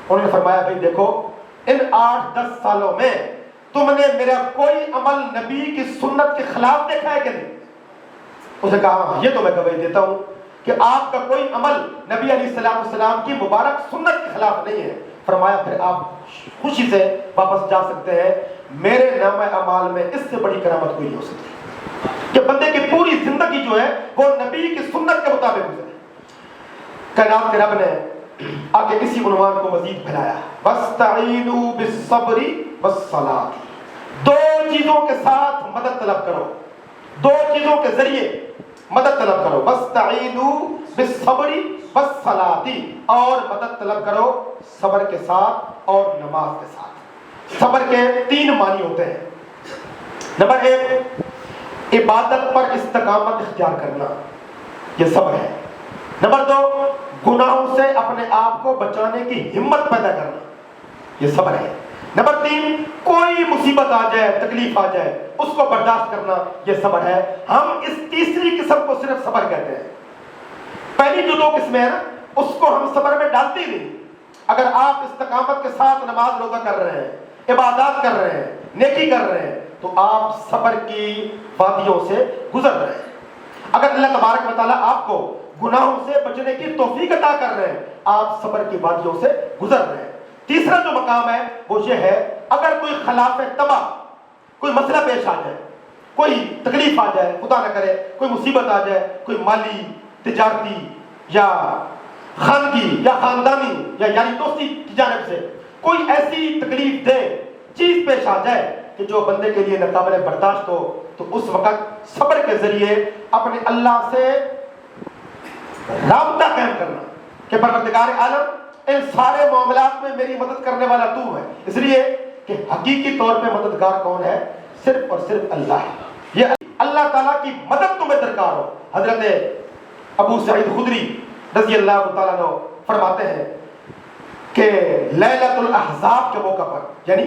[SPEAKER 1] انہوں نے فرمایا بھائی دیکھو ان 8-10 سالوں میں تم نے میرا کوئی عمل نبی کی سنت کے خلاف دیکھا ہے کہ نہیں؟ اس نے کہا یہ تو میں گواہی دیتا ہوں کہ آپ کا کوئی عمل نبی علیہ السلام کی مبارک سنت کے خلاف نہیں ہے. فرمایا پھر آپ خوشی سے واپس جا سکتے ہیں, میرے نامہ اعمال میں اس سے بڑی کرامت کوئی نہیں ہو سکتی کہ بندے کی پوری زندگی جو ہے وہ نبی کی سنت کے مطابق گزرے. کائنات کے رب نے آگے اسی عنوان کو مزید پھیلایا, وَاسْتَعِينُوا بِالصَّبْرِ وَالصَّلَاةِ, 2 چیزوں کے ساتھ مدد طلب کرو, 2 چیزوں کے ذریعے مدد طلب کرو. وَاسْتَعِينُوا بِالصَّبْرِ وَالصَّلَاةِ, اور مدد طلب کرو صبر کے ساتھ اور نماز کے ساتھ. صبر کے 3 معنی ہوتے ہیں. نمبر 1 عبادت پر استقامت اختیار کرنا, یہ صبر ہے. نمبر 2 گناہوں سے اپنے آپ کو بچانے کی ہمت پیدا کرنا, یہ صبر ہے. نمبر 3 کوئی مصیبت آ جائے, تکلیف آ جائے, اس کو برداشت کرنا, یہ صبر ہے. ہم اس تیسری قسم کو صرف صبر کہتے ہیں. پہلی جو 2 قسمیں ہیں نا اس کو ہم صبر میں ڈالتے ہی نہیں. اگر آپ استقامت کے ساتھ نماز روزہ کر رہے ہیں, عبادات کر رہے ہیں, نیکی کر رہے ہیں, تو آپ صبر کی وادیوں سے گزر رہے ہیں. اگر اللہ تبارک و تعالیٰ آپ کو گناہوں سے بچنے کی توفیق عطا کر رہے ہیں, آپ صبر کی وادیوں سے گزر رہے ہیں. تیسرا جو مقام ہے وہ یہ ہے, اگر کوئی خلاف طبع کوئی مسئلہ پیش آ جائے, کوئی تکلیف آ جائے, خدا نہ کرے کوئی مصیبت آ جائے, کوئی مالی, تجارتی یا خاندگی یا خاندانی یا یاری دوستی کی جانب سے کوئی ایسی تکلیف دہ چیز پیش آ جائے کہ جو بندے کے لیے ناقابل برداشت ہو, تو اس وقت صبر کے ذریعے اپنے اللہ سے رابطہ قائم کرنا کہ پروردگار عالم ان سارے معاملات میں میری مدد کرنے والا تو ہے. اس لیے کہ حقیقی طور پہ مددگار کون ہے؟ صرف اور صرف اللہ ہے. یہ اللہ تعالیٰ کی مدد تمہیں درکار ہو. حضرت ابو سعید خدری رضی اللہ تعالیٰ عنہ فرماتے ہیں کہ لیلۃ الاحزاب کے موقع پر, یعنی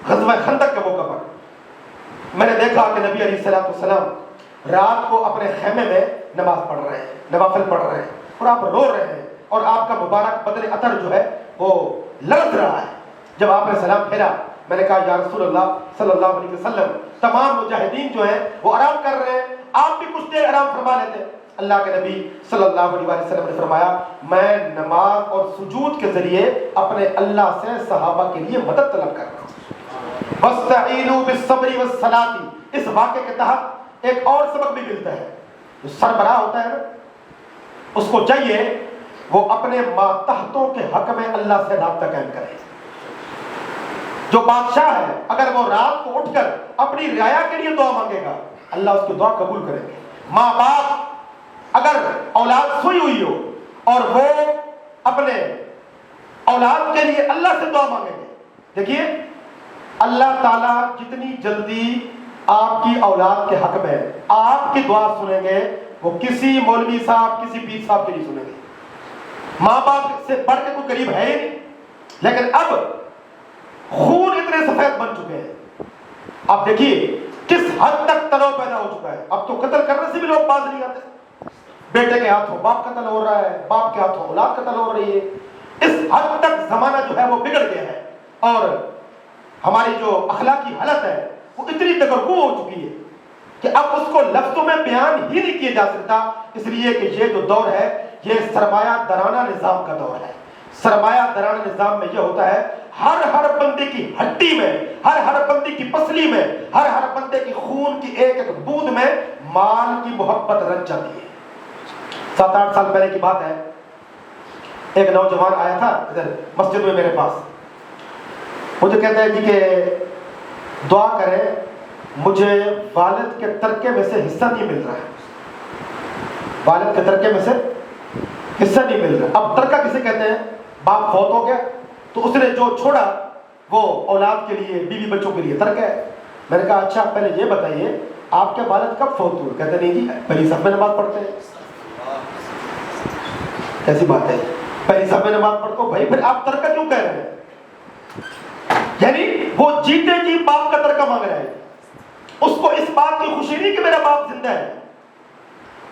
[SPEAKER 1] غزوہ خندق کے موقع پر میں نے دیکھا کہ نبی علیہ السلام رات کو اپنے خیمے میں نماز پڑھ رہے ہیں, نوافل پڑھ رہے ہیں, اور آپ رو رہے ہیں, اور آپ کا مبارک بدن عطر جو ہے وہ لرز رہا ہے. جب آپ نے سلام پھیرا, میں نے کہا یا رسول اللہ صلی اللہ علیہ وسلم, تمام مجاہدین جو ہیں وہ آرام کر رہے ہیں, آپ بھی کچھ دیر آرام فرما لیتے. اللہ کے نبی صلی اللہ علیہ وسلم نے فرمایا, میں نماز اور سجود کے ذریعے اپنے اللہ سے صحابہ کے لیے مدد طلب کر رہا ہوں. وَاسْتَعِينُوا بِالصَّبْرِ وَالصَّلَاةِ, اس واقعے کے تحت ایک اور سبق بھی ملتا ہے. جو سربراہ ہوتا ہے نا, اس کو چاہیے وہ اپنے ماتحتوں کے حق میں اللہ سے رابطہ قائم کرے. جو بادشاہ ہے اگر وہ رات کو اٹھ کر اپنی رعایا کے لیے دعا مانگے گا, اللہ اس کی دعا قبول کریں گے. ماں باپ اگر اولاد سوئی ہوئی ہو اور وہ اپنے اولاد کے لیے اللہ سے دعا مانگیں گے, دیکھیے اللہ تعالیٰ جتنی جلدی آپ کی اولاد کے حق میں آپ کی دعا سنیں گے, وہ کسی مولوی صاحب, کسی پیر صاحب کے لیے سنیں گے. ماں باپ سے بڑھ کے کوئی قریب ہے ہی نہیں. لیکن اب خون اتنے سفید بن چکے ہیں, آپ دیکھیے کس حد تک تناؤ پیدا ہو چکا ہے. اب تو قتل کرنے سے بھی لوگ باز نہیں آتے. بیٹے کے ہاتھوں باپ قتل ہو رہا ہے, باپ کے ہاتھوں اولاد قتل ہو رہی ہے. اس حد تک زمانہ جو ہے وہ بگڑ گیا ہے, اور ہماری جو اخلاقی حالت ہے وہ اتنی دگرگوں ہو چکی ہے کہ اب اس کو لفظوں میں بیان ہی نہیں کیا جا سکتا. اس لیے کہ یہ جو دور ہے یہ سرمایہ درانہ نظام کا دور ہے. سرمایہ درانہ نظام میں یہ ہوتا ہے ہر بندے کی ہڈی میں, ہر بندے کی پسلی میں, ہر بندے کی خون کی ایک ایک بوند میں مال کی محبت رچ جاتی ہے. 7-8 سال پہلے کی بات ہے, ایک نوجوان آیا تھا ادھر مسجد میں میرے پاس. مجھے کہتا ہے جی کہ دعا کریں, مجھے والد کے ترکے میں سے حصہ نہیں مل رہا ہے. والد کے ترکے میں سے حصہ نہیں مل رہا. اب ترکہ کسے کہتے ہیں؟ باپ فوت ہو گیا تو اس نے جو چھوڑا وہ اولاد کے لیے, بیوی بچوں کے لیے ترکہ ہے. میں نے کہا اچھا پہلے یہ بتائیے آپ کے والد کب فوت ہوئے؟ کہتے نہیں جی پہلی صف میں نماز پڑھتے ہیں. کیسی بات ہے, پہلی صف میں نماز پڑھتے ہو بھائی, پھر آپ ترکہ کیوں کہہ رہے ہیں؟ یعنی وہ جیتے جی باپ کا ترکہ مانگ رہا ہے. اس کو اس بات کی خوشی نہیں کہ میرا باپ زندہ ہے,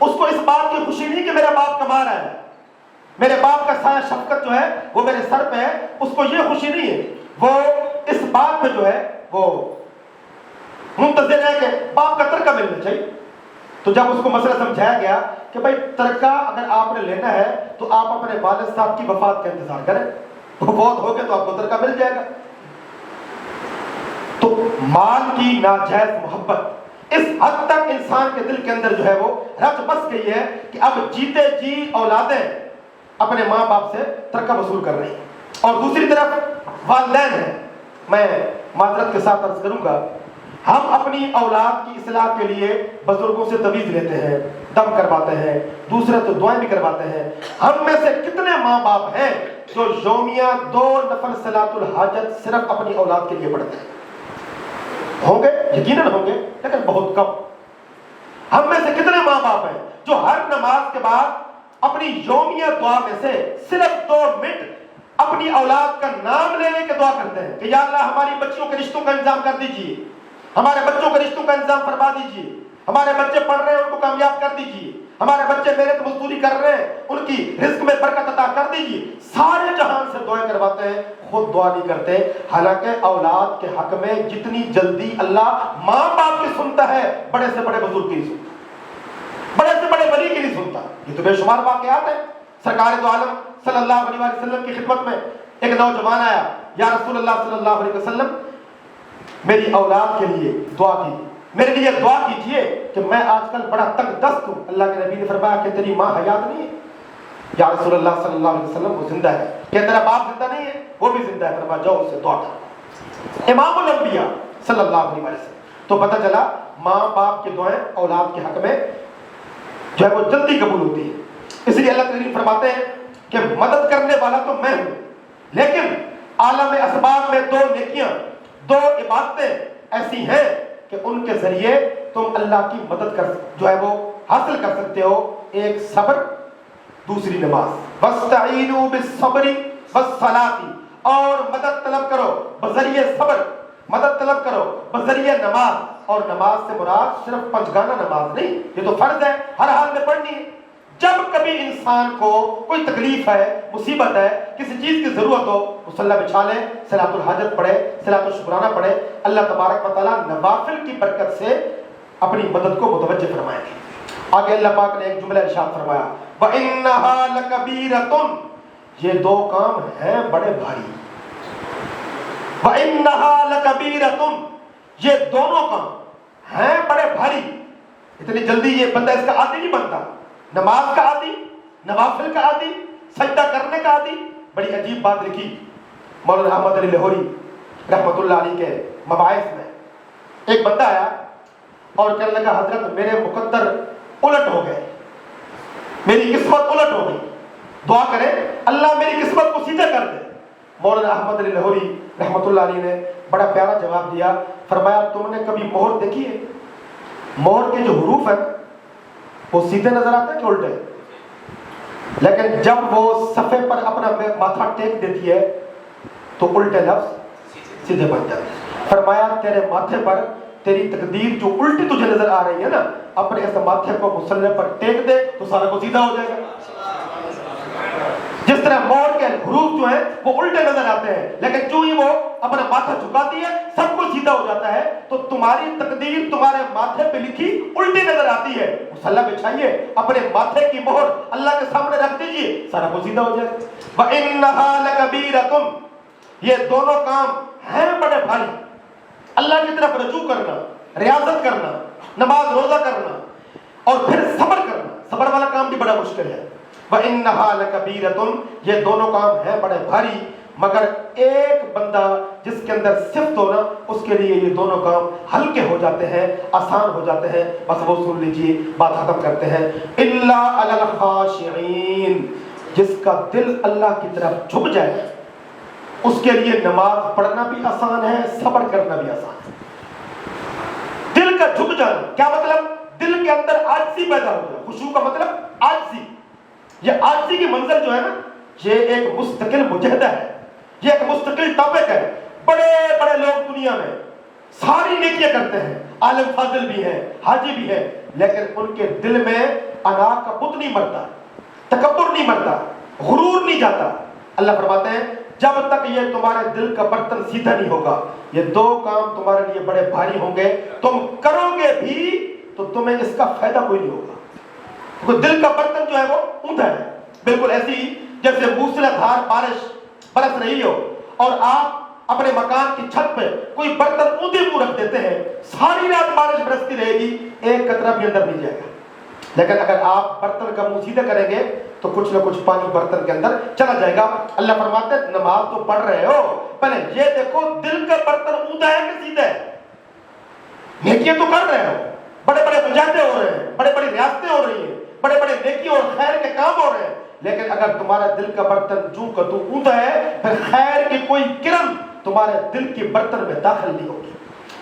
[SPEAKER 1] اس کو اس بات کی خوشی نہیں کہ میرا باپ کما رہا ہے, میرے باپ کا سایہ شفقت جو ہے وہ میرے سر پہ ہے. اس کو یہ خوشی نہیں ہے, وہ اس بات میں جو ہے وہ منتظر ہے کہ باپ کا ترکہ ملنا چاہیے. تو جب اس کو مسئلہ سمجھایا گیا کہ بھائی ترکہ اگر آپ نے لینا ہے تو آپ اپنے والد صاحب کی وفات کا انتظار کریں, وہ بہت ہو گیا تو آپ کو ترکہ مل جائے گا. تو مال کی ناجائز محبت اس حد تک انسان کے دل کے اندر جو ہے وہ رچ بس گئی ہے کہ اب جیتے جی اولادیں اپنے ماں باپ سے ترکہ وصول کر رہی ہیں. اور دوسری طرف والدین ہیں. میں معذرت کے ساتھ عرض کروں گا, ہم اپنی اولاد کی اصلاح کے لیے بزرگوں سے تویز لیتے ہیں, دم کرواتے ہیں, دوسرے تو دعائیں بھی کرواتے ہیں. ہم میں سے کتنے ماں باپ ہیں جو یومیہ 2 نفل صلاۃ الحاجت صرف اپنی اولاد کے لیے پڑھتے ہیں؟ ہوں گے, یقیناً ہوں گے, لیکن بہت کم. ہم میں سے کتنے ماں باپ ہیں جو ہر نماز کے بعد اپنی یومیہ دعا میں سے صرف 2 منٹ اپنی اولاد کا نام لینے کے دعا کرتے ہیں کہ یا اللہ ہماری بچیوں کے رشتوں کا انتظام کر دیجیے, ہمارے بچوں کے رشتوں کا انتظام فرما دیجیے, ہمارے بچے پڑھ رہے ہیں ان کو کامیاب کر دیجیے, ہمارے بچے محنت مزدوری کر رہے ہیں ان کی رزق میں برکت عطا کر دیجیے. سارے جہان سے دعائیں کرواتے ہیں, خود دعا نہیں کرتے. حالانکہ اولاد کے حق میں جتنی جلدی اللہ ماں باپ کی سنتا ہے بڑے سے بڑے بزرگ کی نہیں سنتا, بڑے سے بڑے ولی کی نہیں سنتا. یہ تو بے شمار واقعات ہیں. سرکار دو عالم صلی اللہ علیہ وسلم کی خدمت میں ایک نوجوان آیا, یا رسول اللہ صلی اللہ علیہ وسلم میری اولاد کے لیے دعا کیجیے, میرے لیے دعا کیجیے کہ میں آج کل بڑا تنگ دست ہوں. اللہ کے نبی نے فرمایا کہ تیری ماں حیات نہیں ہے؟ یا رسول اللہ صلی اللہ علیہ وسلم وہ زندہ ہے. کہ تیرا باپ زندہ نہیں ہے؟ وہ بھی زندہ ہے. فرمایا جاؤ اس سے دعا کر. امام الانبیاء صلی اللہ علیہ وسلم. تو پتہ چلا ماں باپ کی دعائیں اولاد کے حق میں جو ہے وہ جلدی قبول ہوتی ہے. اس لیے اللہ تعالیٰ فرماتے ہیں کہ مدد کرنے والا تو میں ہوں, لیکن عالم اسباب میں 2 نیکیاں 2 عبادتیں ایسی ہیں کہ ان کے ذریعے تم اللہ کی مدد کر جو ہے وہ حاصل کر سکتے ہو. ایک صبر, دوسری نماز. وَاسْتَعِينُوا بِالصَّبْرِ وَالصَّلَاةِ, اور مدد طلب کرو بذریعہ صبر, مدد طلب کرو بذریعہ نماز. اور نماز سے مراد صرف پنجگانہ نماز نہیں, یہ تو فرض ہے, ہر حال میں پڑھنی ہے. جب کبھی انسان کو کوئی تکلیف ہے, مصیبت ہے, کسی چیز کی ضرورت ہو, مصلی بچھا لے, صلاۃ الحاجت پڑھے, صلاۃ الشکرانہ پڑھے. اللہ تبارک و تعالیٰ نوافل کی برکت سے اپنی مدد کو متوجہ فرمائے گی. آگے اللہ پاک نے ایک جملہ ارشاد فرمایا, وَإِنَّهَا لَكَبِيرَةٌ, یہ 2 کام ہیں بڑے بھاری. وَإِنَّهَا لَكَبِيرَةٌ, یہ دونوں کام ہیں بڑے بھاری. اتنی جلدی یہ بندہ اس کا عادی نہیں بنتا. نماز کا عادی, نوافل کا عادی, سجدہ کرنے کا عادی. بڑی عجیب بات لکھی مولانا احمد علی لاہوری رحمۃ اللہ علیہ کے مباحث میں. ایک بندہ آیا اور کہنے لگا حضرت میرے مقدر الٹ ہو گئے, میری قسمت الٹ ہو گئی, دعا کریں اللہ میری قسمت کو سیدھا کر دے. مولانا احمد علی لاہوری رحمۃ اللہ علیہ نے بڑا پیارا جواب دیا. فرمایا تم نے کبھی مہر دیکھی ہے؟ مہر کے جو حروف ہیں وہ سیدھے نظر آتے ہیں کہ الٹے, لیکن جب وہ صفحے پر اپنا ماتھا ٹیک دیتی ہے تو الٹے لفظ سیدھے بن جاتے ہیں. فرمایا تیرے ماتھے پر تیری تقدیر جو الٹی تجھے نظر آ رہی ہے نا، اپنے اس ماتھے کو مصلی پر ٹیک دے تو سارا کو سیدھا ہو جائے گا۔ جس طرح مور کے حروف جو ہیں وہ الٹے نظر آتے ہیں، لیکن جو ہی وہ اپنا ماتھا جھکاتی ہے سب کو سیدھا ہو جاتا ہے۔ تو تمہاری تقدیر تمہارے ماتھے پہ لکھی الٹی نظر آتی ہے، مصلی بچھائیے، اپنے ماتھے کی مہر اللہ کے سامنے رکھ دیجئے، سارا کو سیدھا ہو جائے گا۔ وَإِنَّهَا لَكَبِيرَةٌ، یہ دونوں کام ہیں بڑے بھاری۔ اللہ کی طرف رجوع کرنا، ریاضت کرنا، نماز روزہ کرنا، اور پھر صبر کرنا، صبر والا کام بھی بڑا مشکل ہے۔ وَإِنَّهَا لَكَبِيرَةٌ، یہ دونوں کام ہیں بڑے بھاری، مگر ایک بندہ جس کے اندر صفت ہو نا، اس کے لیے یہ دونوں کام ہلکے ہو جاتے ہیں، آسان ہو جاتے ہیں۔ بس وہ سن لیجیے، بات ختم کرتے ہیں۔ إِلَّا عَلَى الْخَاشِعِينَ، جس کا دل اللہ کی طرف جھک جائے اس کے لیے نماز پڑھنا بھی آسان ہے، صبر کرنا بھی آسان ہے۔ دل کا جھک جانا کیا مطلب؟ دل کے اندر عاجزی پیدا ہو جائے۔ خشوع کا مطلب عاجزی۔ یہ عاجزی کی منزل جو ہے نا، یہ ایک مستقل مجاہدہ ہے، یہ ایک مستقل ٹاپک ہے۔ بڑے بڑے لوگ دنیا میں ساری نیکیاں کرتے ہیں، عالم فاضل بھی ہیں، حاجی بھی ہیں، لیکن ان کے دل میں انا کا بت نہیں مرتا، تکبر نہیں مرتا، غرور نہیں جاتا۔ اللہ فرماتے ہیں جب تک یہ تمہارے دل کا برتن سیدھا نہیں ہوگا، یہ دو کام تمہارے لیے بڑے بھاری ہوں گے، تم کرو گے بھی تو تمہیں اس کا فائدہ کوئی نہیں ہوگا۔ کیونکہ دل کا برتن جو ہے وہ اوندا ہے، بالکل ایسی جیسے موسلادھار دھار بارش برس رہی ہو اور آپ اپنے مکان کی چھت پہ کوئی برتن اونچے منہ رکھ دیتے ہیں، ساری رات بارش برستی رہے گی، ایک قطرہ بھی اندر نہیں جائے گا۔ لیکن اگر آپ برتن کا منہ سیدھا کریں گے تو کچھ نہ کچھ پانی برتن کے اندر چلا جائے گا۔ اللہ فرماتے ہیں نماز تو پڑھ رہے ہو، پہلے یہ دیکھو دل کا برتن اوندا ہے کہ سیدھا ہے۔ نیکیاں تو کر رہے ہو، بڑے بڑے مجاہدے ہو رہے ہیں، بڑے بڑی ریاستیں ہو رہی ہیں، بڑے بڑے نیکی اور خیر کے کام ہو رہے ہیں، لیکن اگر تمہارا دل کا برتن جو کا تو اوندا ہے، پھر خیر کی کوئی کرن تمہارے دل کے برتن میں داخل نہیں ہوگی۔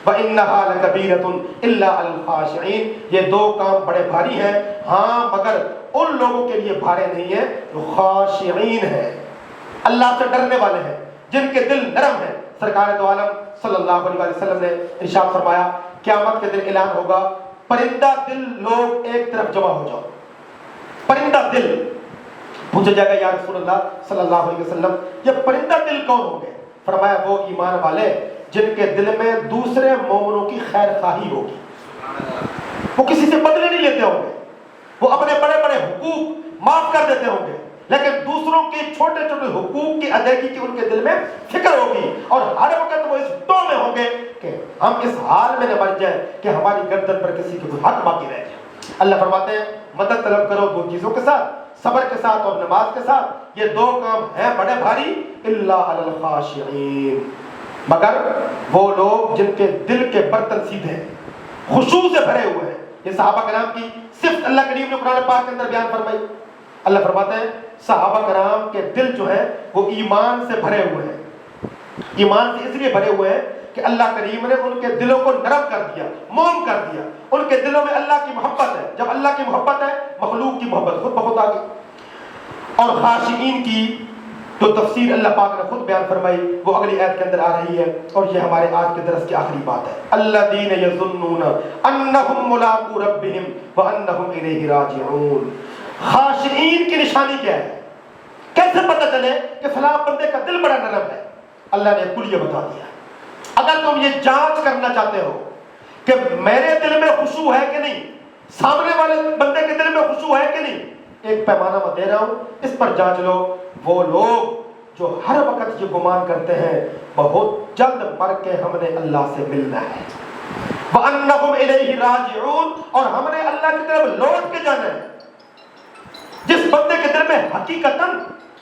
[SPEAKER 1] وَإِنَّهَا لَكَبِيرَةٌ إِلَّا عَلَى الْخَاشِعِينَ، یہ دو کام بڑے بھاری ہیں، ہاں مگر ان لوگوں کے لیے بھارے نہیں ہیں جو خاشعین ہیں، اللہ سے ڈرنے والے ہیں، جن کے دل نرم ہیں۔ سرکار دو عالم صلی اللہ علیہ وسلم نے ارشاد فرمایا قیامت کے دن اعلان ہوگا پرندہ دل لوگ ایک طرف جمع ہو جاؤ۔ پرندہ دل پوچھا جائے گا یا رسول اللہ صلی اللہ علیہ وسلم یہ پرندہ دل کون ہوں گے؟ فرمایا وہ ایمان والے جن کے دل میں دوسرے مومنوں کی خیر خواہی ہوگی، وہ کسی سے بدلے نہیں لیتے ہوں گے، وہ اپنے بڑے بڑے حقوق معاف کر دیتے ہوں گے، لیکن دوسروں کے چھوٹے چھوٹے حقوق کی ادائیگی کی ان کے دل میں فکر ہوگی، اور ہر وقت وہ اس دو میں ہوں گے کہ ہم اس حال میں نہ مر جائیں کہ ہماری گردن پر کسی کے کوئی حق باقی رہ جائے۔ اللہ فرماتے ہیں مدد طلب کرو دو چیزوں کے ساتھ، صبر کے ساتھ اور نماز کے ساتھ، یہ دو کام ہیں بڑے بھاری، الا علی الخاشعین، مگر وہ لوگ جن کے دل کے برتن سیدھے خشوع سے بھرے ہوئے ہیں۔ یہ صحابہ کرام کی صرف اللہ کریم نے قرآن پاک کے اندر بیان فرمائی۔ اللہ فرماتے ہیں صحابہ کرام کے دل جو ہے وہ ایمان سے بھرے ہوئے ہیں، ایمان سے اس لیے بھرے ہوئے ہیں کہ اللہ کریم نے ان کے دلوں کو نرم کر دیا، موم کر دیا، ان کے دلوں میں اللہ کی محبت ہے۔ جب اللہ کی محبت ہے مخلوق کی محبت خود بخود آ گئی۔ اور خاشعین کی جو تفسیر اللہ پاک نے خود بیان فرمائی وہ اگلی آیت کے اندر آ رہی ہے، اور یہ ہمارے آج کے درس کی آخری بات ہے۔ الذین یظنون انہم ملاقو ربہم وانہم الیہ راجعون۔ خاشعین کی نشانی کیا ہے؟ کیسے پتہ چلے کہ فلاں بندے کا دل بڑا نرم ہے؟ اللہ نے کلیہ بتا دیا۔ اگر تم یہ جانچ کرنا چاہتے ہو کہ میرے دل میں خشوع ہے کہ نہیں، سامنے والے بندے کے دل میں خشوع ہے کہ نہیں، ایک پیمانہ میں دے رہا ہوں، اس پر جانچ لو۔ وہ لوگ جو ہر وقت یہ گمان کرتے ہیں بہت جلد مر کے ہم نے اللہ سے ملنا ہے، وَأَنَّهُمْ إِلَيْهِ رَاجِعُونَ، اور ہم نے اللہ کی طرف لوٹ کے جانا ہے۔ جس بندے کے دل میں حقیقتاً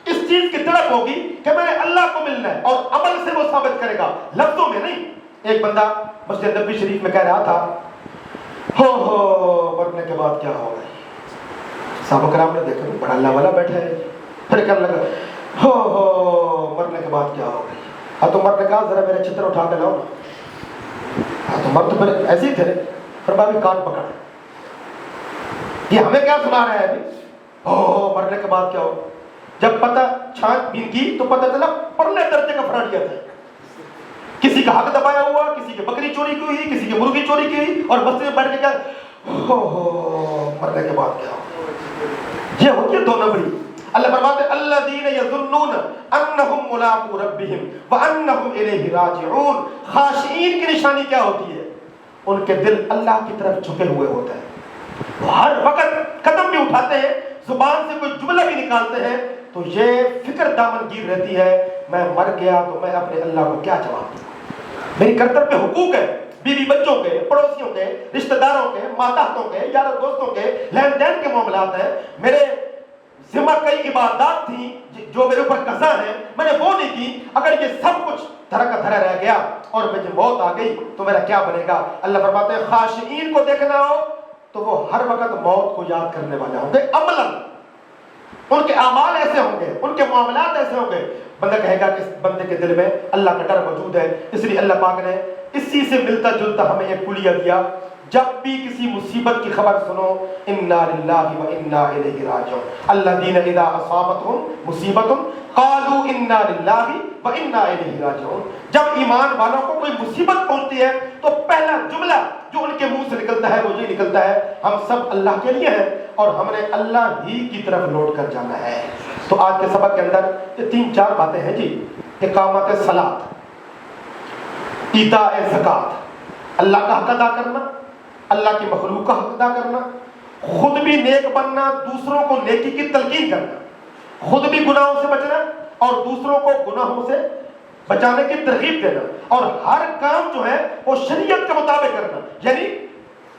[SPEAKER 1] اس چیز کی طرف ہوگی کہ میں نے اللہ کو ملنا ہے، اور عمل سے وہ ثابت کرے گا، لفظوں میں نہیں۔ ایک بندہ مسجد نبوی شریف میں کہہ رہا تھا ہو مرنے کے بعد کیا ہوگا۔ صحابہ کرام نے دیکھا بڑا اللہ والا بیٹھا ہے، پھر کہنے لگا ہو مرنے کے بعد کیا ہوگا۔ ہاں تو مرنے کہا ذرا میرے چتر اٹھا کے لاؤ نا۔ ہاں تو مر تو پھر ایسے ہی تھے، فرمایا بھی کان پکڑ، یہ ہمیں کیا سنا رہا ہے ابھی، ہو مرنے کے بعد کیا ہوگا۔ جب پتہ چھانٹ بین کی تو پتہ چلا پرلے درجے کا فراڈیا تھا، کسی کا حق دبایا ہوا، کسی کی بکری چوری کی ہوئی، کسی کی مرغی چوری کی ہوئی، اور مسجد میں بیٹھ کے کیا مرنے کے بعد کیا ہو؟ یہ ہوتی ہے دو نمبری۔ اللہ فرماتے ہیں الذین یظنون انہم ملاقو ربہم وانہم الیہ راجعون۔ خاشعین کی نشانی کیا ہوتی ہے؟ ان کے دل اللہ کی طرف جھکے ہوئے ہوتے ہیں، وہ ہر وقت قدم بھی اٹھاتے ہیں، زبان سے کوئی جملہ بھی نکالتے ہیں تو یہ فکر دامن گیر رہتی ہے میں مر گیا تو میں اپنے اللہ کو کیا جواب دوں، میری گردن پہ حقوق ہے، بیوی بچوں کے، پڑوسیوں کے، رشتہ داروں کے، ماتحتوں کے، یار دوستوں کے، لین دین کے معاملات ہیں، میرے ذمہ کئی عبادات تھیں جو میرے اوپر قضا ہیں، میں نے وہ نہیں کی، اگر یہ سب کچھ دھرا کا دھرا رہ گیا اور مجھے موت آ گئی تو میرا کیا بنے گا؟ اللہ فرماتے ہیں خاشعین کو دیکھنا ہو تو وہ ہر وقت موت کو یاد کرنے والے ہوں گے، عملاً ان کے اعمال ایسے ہوں گے، ان کے معاملات ایسے ہوں گے، بندہ کہے گا کہ اس بندے کے دل میں اللہ کا ڈر موجود ہے۔ اس لیے اللہ پاک نے اسی سے ملتا جلتا ہمیں ایک کلیہ دیا، جب بھی کسی مصیبت کی خبر سنو انا للہ و انا الیہ راجعون، الذین اذا اصابتہم مصیبت قالوا انا للہ و انا الیہ راجعون۔ جب ایمان والوں کو کوئی مصیبت پہنچتی ہے تو پہلا جملہ جو ان کے منہ سے نکلتا ہے وہ یہ نکلتا ہے ہم سب اللہ کے لیے ہیں اور ہم نے اللہ ہی کی طرف لوٹ کر جانا ہے۔ تو آج کے سبق کے اندر یہ 3-4 باتیں ہیں جی، اقامت صلاۃ، ایتاء زکوٰۃ، اللہ کا حق ادا کرنا، اللہ کی مخلوق کا حق ادا کرنا، خود بھی نیک بننا، دوسروں کو نیکی کی تلقین کرنا، خود بھی گناہوں سے بچنا اور دوسروں کو گناہوں سے بچانے کی ترغیب دینا، اور ہر کام جو ہے وہ شریعت کے مطابق کرنا۔ یعنی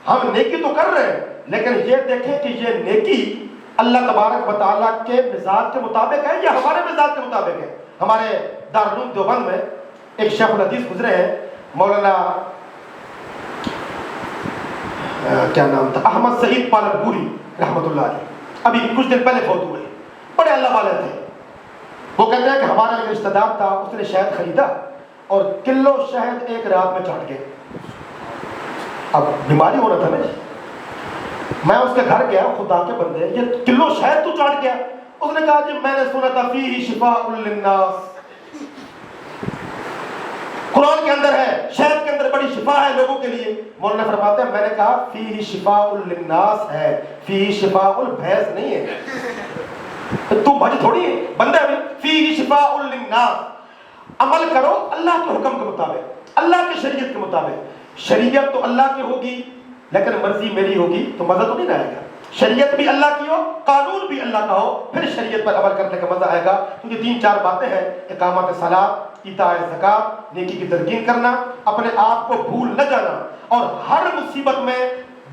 [SPEAKER 1] ہم نیکی تو کر رہے ہیں لیکن یہ دیکھیں کہ یہ نیکی اللہ تبارک و تعالیٰ کے مزاج کے مطابق ہے یا ہمارے مزاج کے مطابق ہے۔ ہمارے دارالعلوم دیوبند میں ایک شیخ الحدیث گزرے ہیں، مولانا کیا نام تھا، احمد سعید پالنپوری رحمۃ اللہ علیہ، ابھی کچھ دن پہلے فوت ہوئے، بڑے اللہ والے تھے۔ وہ کہتے ہیں کہ ہمارا ایک رشتہ دار تھا، اس نے شہد خریدا اور کلو شہد ایک رات میں چاٹ گئے۔ اب بیماری ہونا تھا نا، میں اس کے گھر گیا، خدا کے بندے یہ کلو شہد تو چاٹ گیا؟ اس نے کہا جی میں نے سنا تھا فیہ شفاء للناس، قرآن کے اندر ہے شہد کے اندر بڑی شفا ہے لوگوں کے لیے۔ مولانا فرماتے ہیں میں نے کہا فیہ شفاء للناس ہے، فیہ شفاء البھیس نہیں ہے، تو بھج تھوڑی ہے بندہ ہے، فیہ شفاء للناس۔ عمل کرو اللہ کے حکم کے مطابق، اللہ کی شریعت کے مطابق۔ شریعت تو اللہ کی ہوگی لیکن مرضی میری ہوگی تو مزہ تو نہیں نہ آئے گا۔ شریعت بھی اللہ کی ہو، قانون بھی اللہ کا ہو، پھر شریعت پر عمل کرنے کا مزہ آئے گا۔ تو یہ 3-4 باتیں ہیں، اقامت صلاۃ، ایتاء زکوٰۃ، نیکی کی تلقین کرنا، اپنے آپ کو بھول نہ جانا، اور ہر مصیبت میں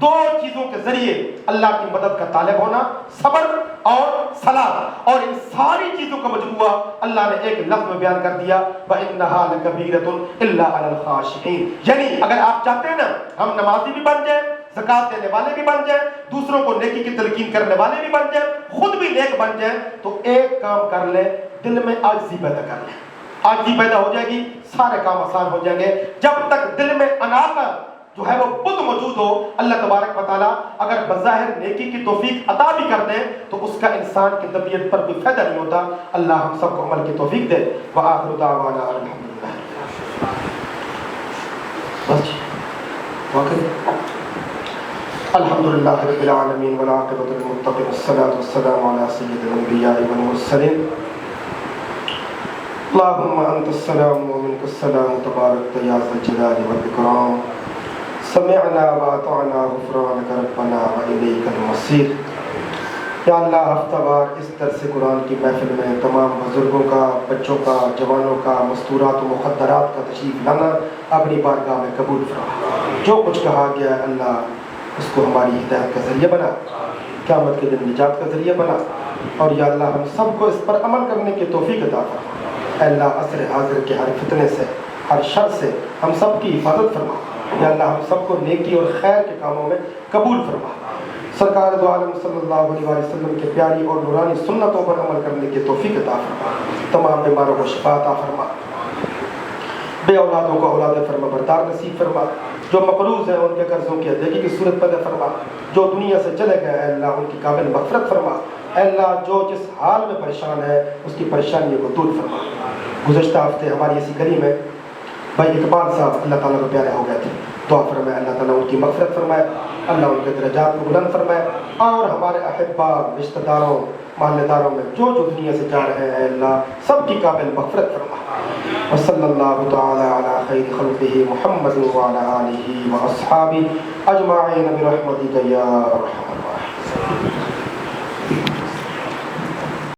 [SPEAKER 1] 2 چیزوں کے ذریعے اللہ کی مدد کا طالب ہونا، صبر اور صلاۃ۔ اور ان ساری چیزوں کا مجموعہ اللہ نے ایک لفظ میں بیان کر دیا وَإِنَّهَا لَكَبِيرَةٌ إِلَّا عَلَى الْخَاشِعِينَ۔ یعنی اگر آپ چاہتے ہیں نا ہم نمازی بھی بن جائیں، زکوٰۃ دینے والے بھی بن جائیں، دوسروں کو نیکی کی تلقین کرنے والے بھی بن جائیں، خود بھی نیک بن جائیں، تو ایک کام کر لیں، دل میں عاجزی پیدا کر لیں۔ عاجزی پیدا ہو جائے گی، سارے کام آسان ہو جائیں گے۔ جب تک دل میں اناقہ جو ہے وہ بت موجود ہو، اللہ تبارک و تعالیٰ اگر بظاہر نیکی کی توفیق عطا بھی کر دیں تو اس کا انسان کی طبیعت پر کوئی فائدہ نہیں ہوتا۔ اللہ ہم سب کو عمل کی توفیق دے۔ وآخر دعوانا الحمدللہ۔ بس الحمدللہ رب العالمین والعاقبۃ للمتقین والصلاۃ والسلام علی سید الانبیاء والمرسلین۔ اللہم انت السلام ومنک السلام تبارک یا ذا الجلال والاکرام۔ سمعنا واطعنا غفرانک ربنا والیک المصیر۔ یا اللہ ہفتہ وار اس درس قرآن کی محفل میں تمام بزرگوں کا، بچوں کا، جوانوں کا، مستورات و مخدرات کا تشریف لانا اپنی بارگاہ میں قبول فرما۔ جو کچھ کہا گیا ہے اللہ اس کو ہماری ہدایت کا ذریعہ بنا، قیامت کے دن نجات کا ذریعہ بنا، اور یا اللہ ہم سب کو اس پر عمل کرنے کی توفیق عطا فرما۔ اے اللہ عصر حاضر کے ہر فتنے سے، ہر شر سے ہم سب کی حفاظت فرما۔ یا اللہ ہم سب کو نیکی اور خیر کے کاموں میں قبول فرما۔ سرکار دو عالم صلی اللہ علیہ وسلم کے پیاری اور نورانی سنتوں پر عمل کرنے کی توفیق عطا فرما۔ تمام بیماروں کو شفا عطا فرما، بے اولادوں کو اولاد فرما بردار نصیب فرما، جو مقروض ہیں ان کے قرضوں کی ادائیگی کی صورت پیدا فرما، جو دنیا سے چلے گئے اے اللہ ان کی قابل مغفرت فرما۔ اے اللہ جو جس حال میں پریشان ہے اس کی پریشانیوں کو دور فرما۔ گزشتہ ہفتے ہماری اسی گلی میں بھائی اقبال صاحب اللہ تعالیٰ کو پیارے ہو گئے تھے، دعا فرمائے اللہ تعالیٰ ان کی مغفرت فرمائے، اللہ ان کے درجات کو بلند فرمائے، اور ہمارے احبا رشتہ داروں محلے داروں میں جو دنیا سے جا رہے ہیں اللہ سب کی قابل مغفرت فرما۔ وصلی اللہ تعالی علی خیر خلقہ محمد وعلی آلہ واصحابہ اجمعین برحمتک یا ارحم الراحمین۔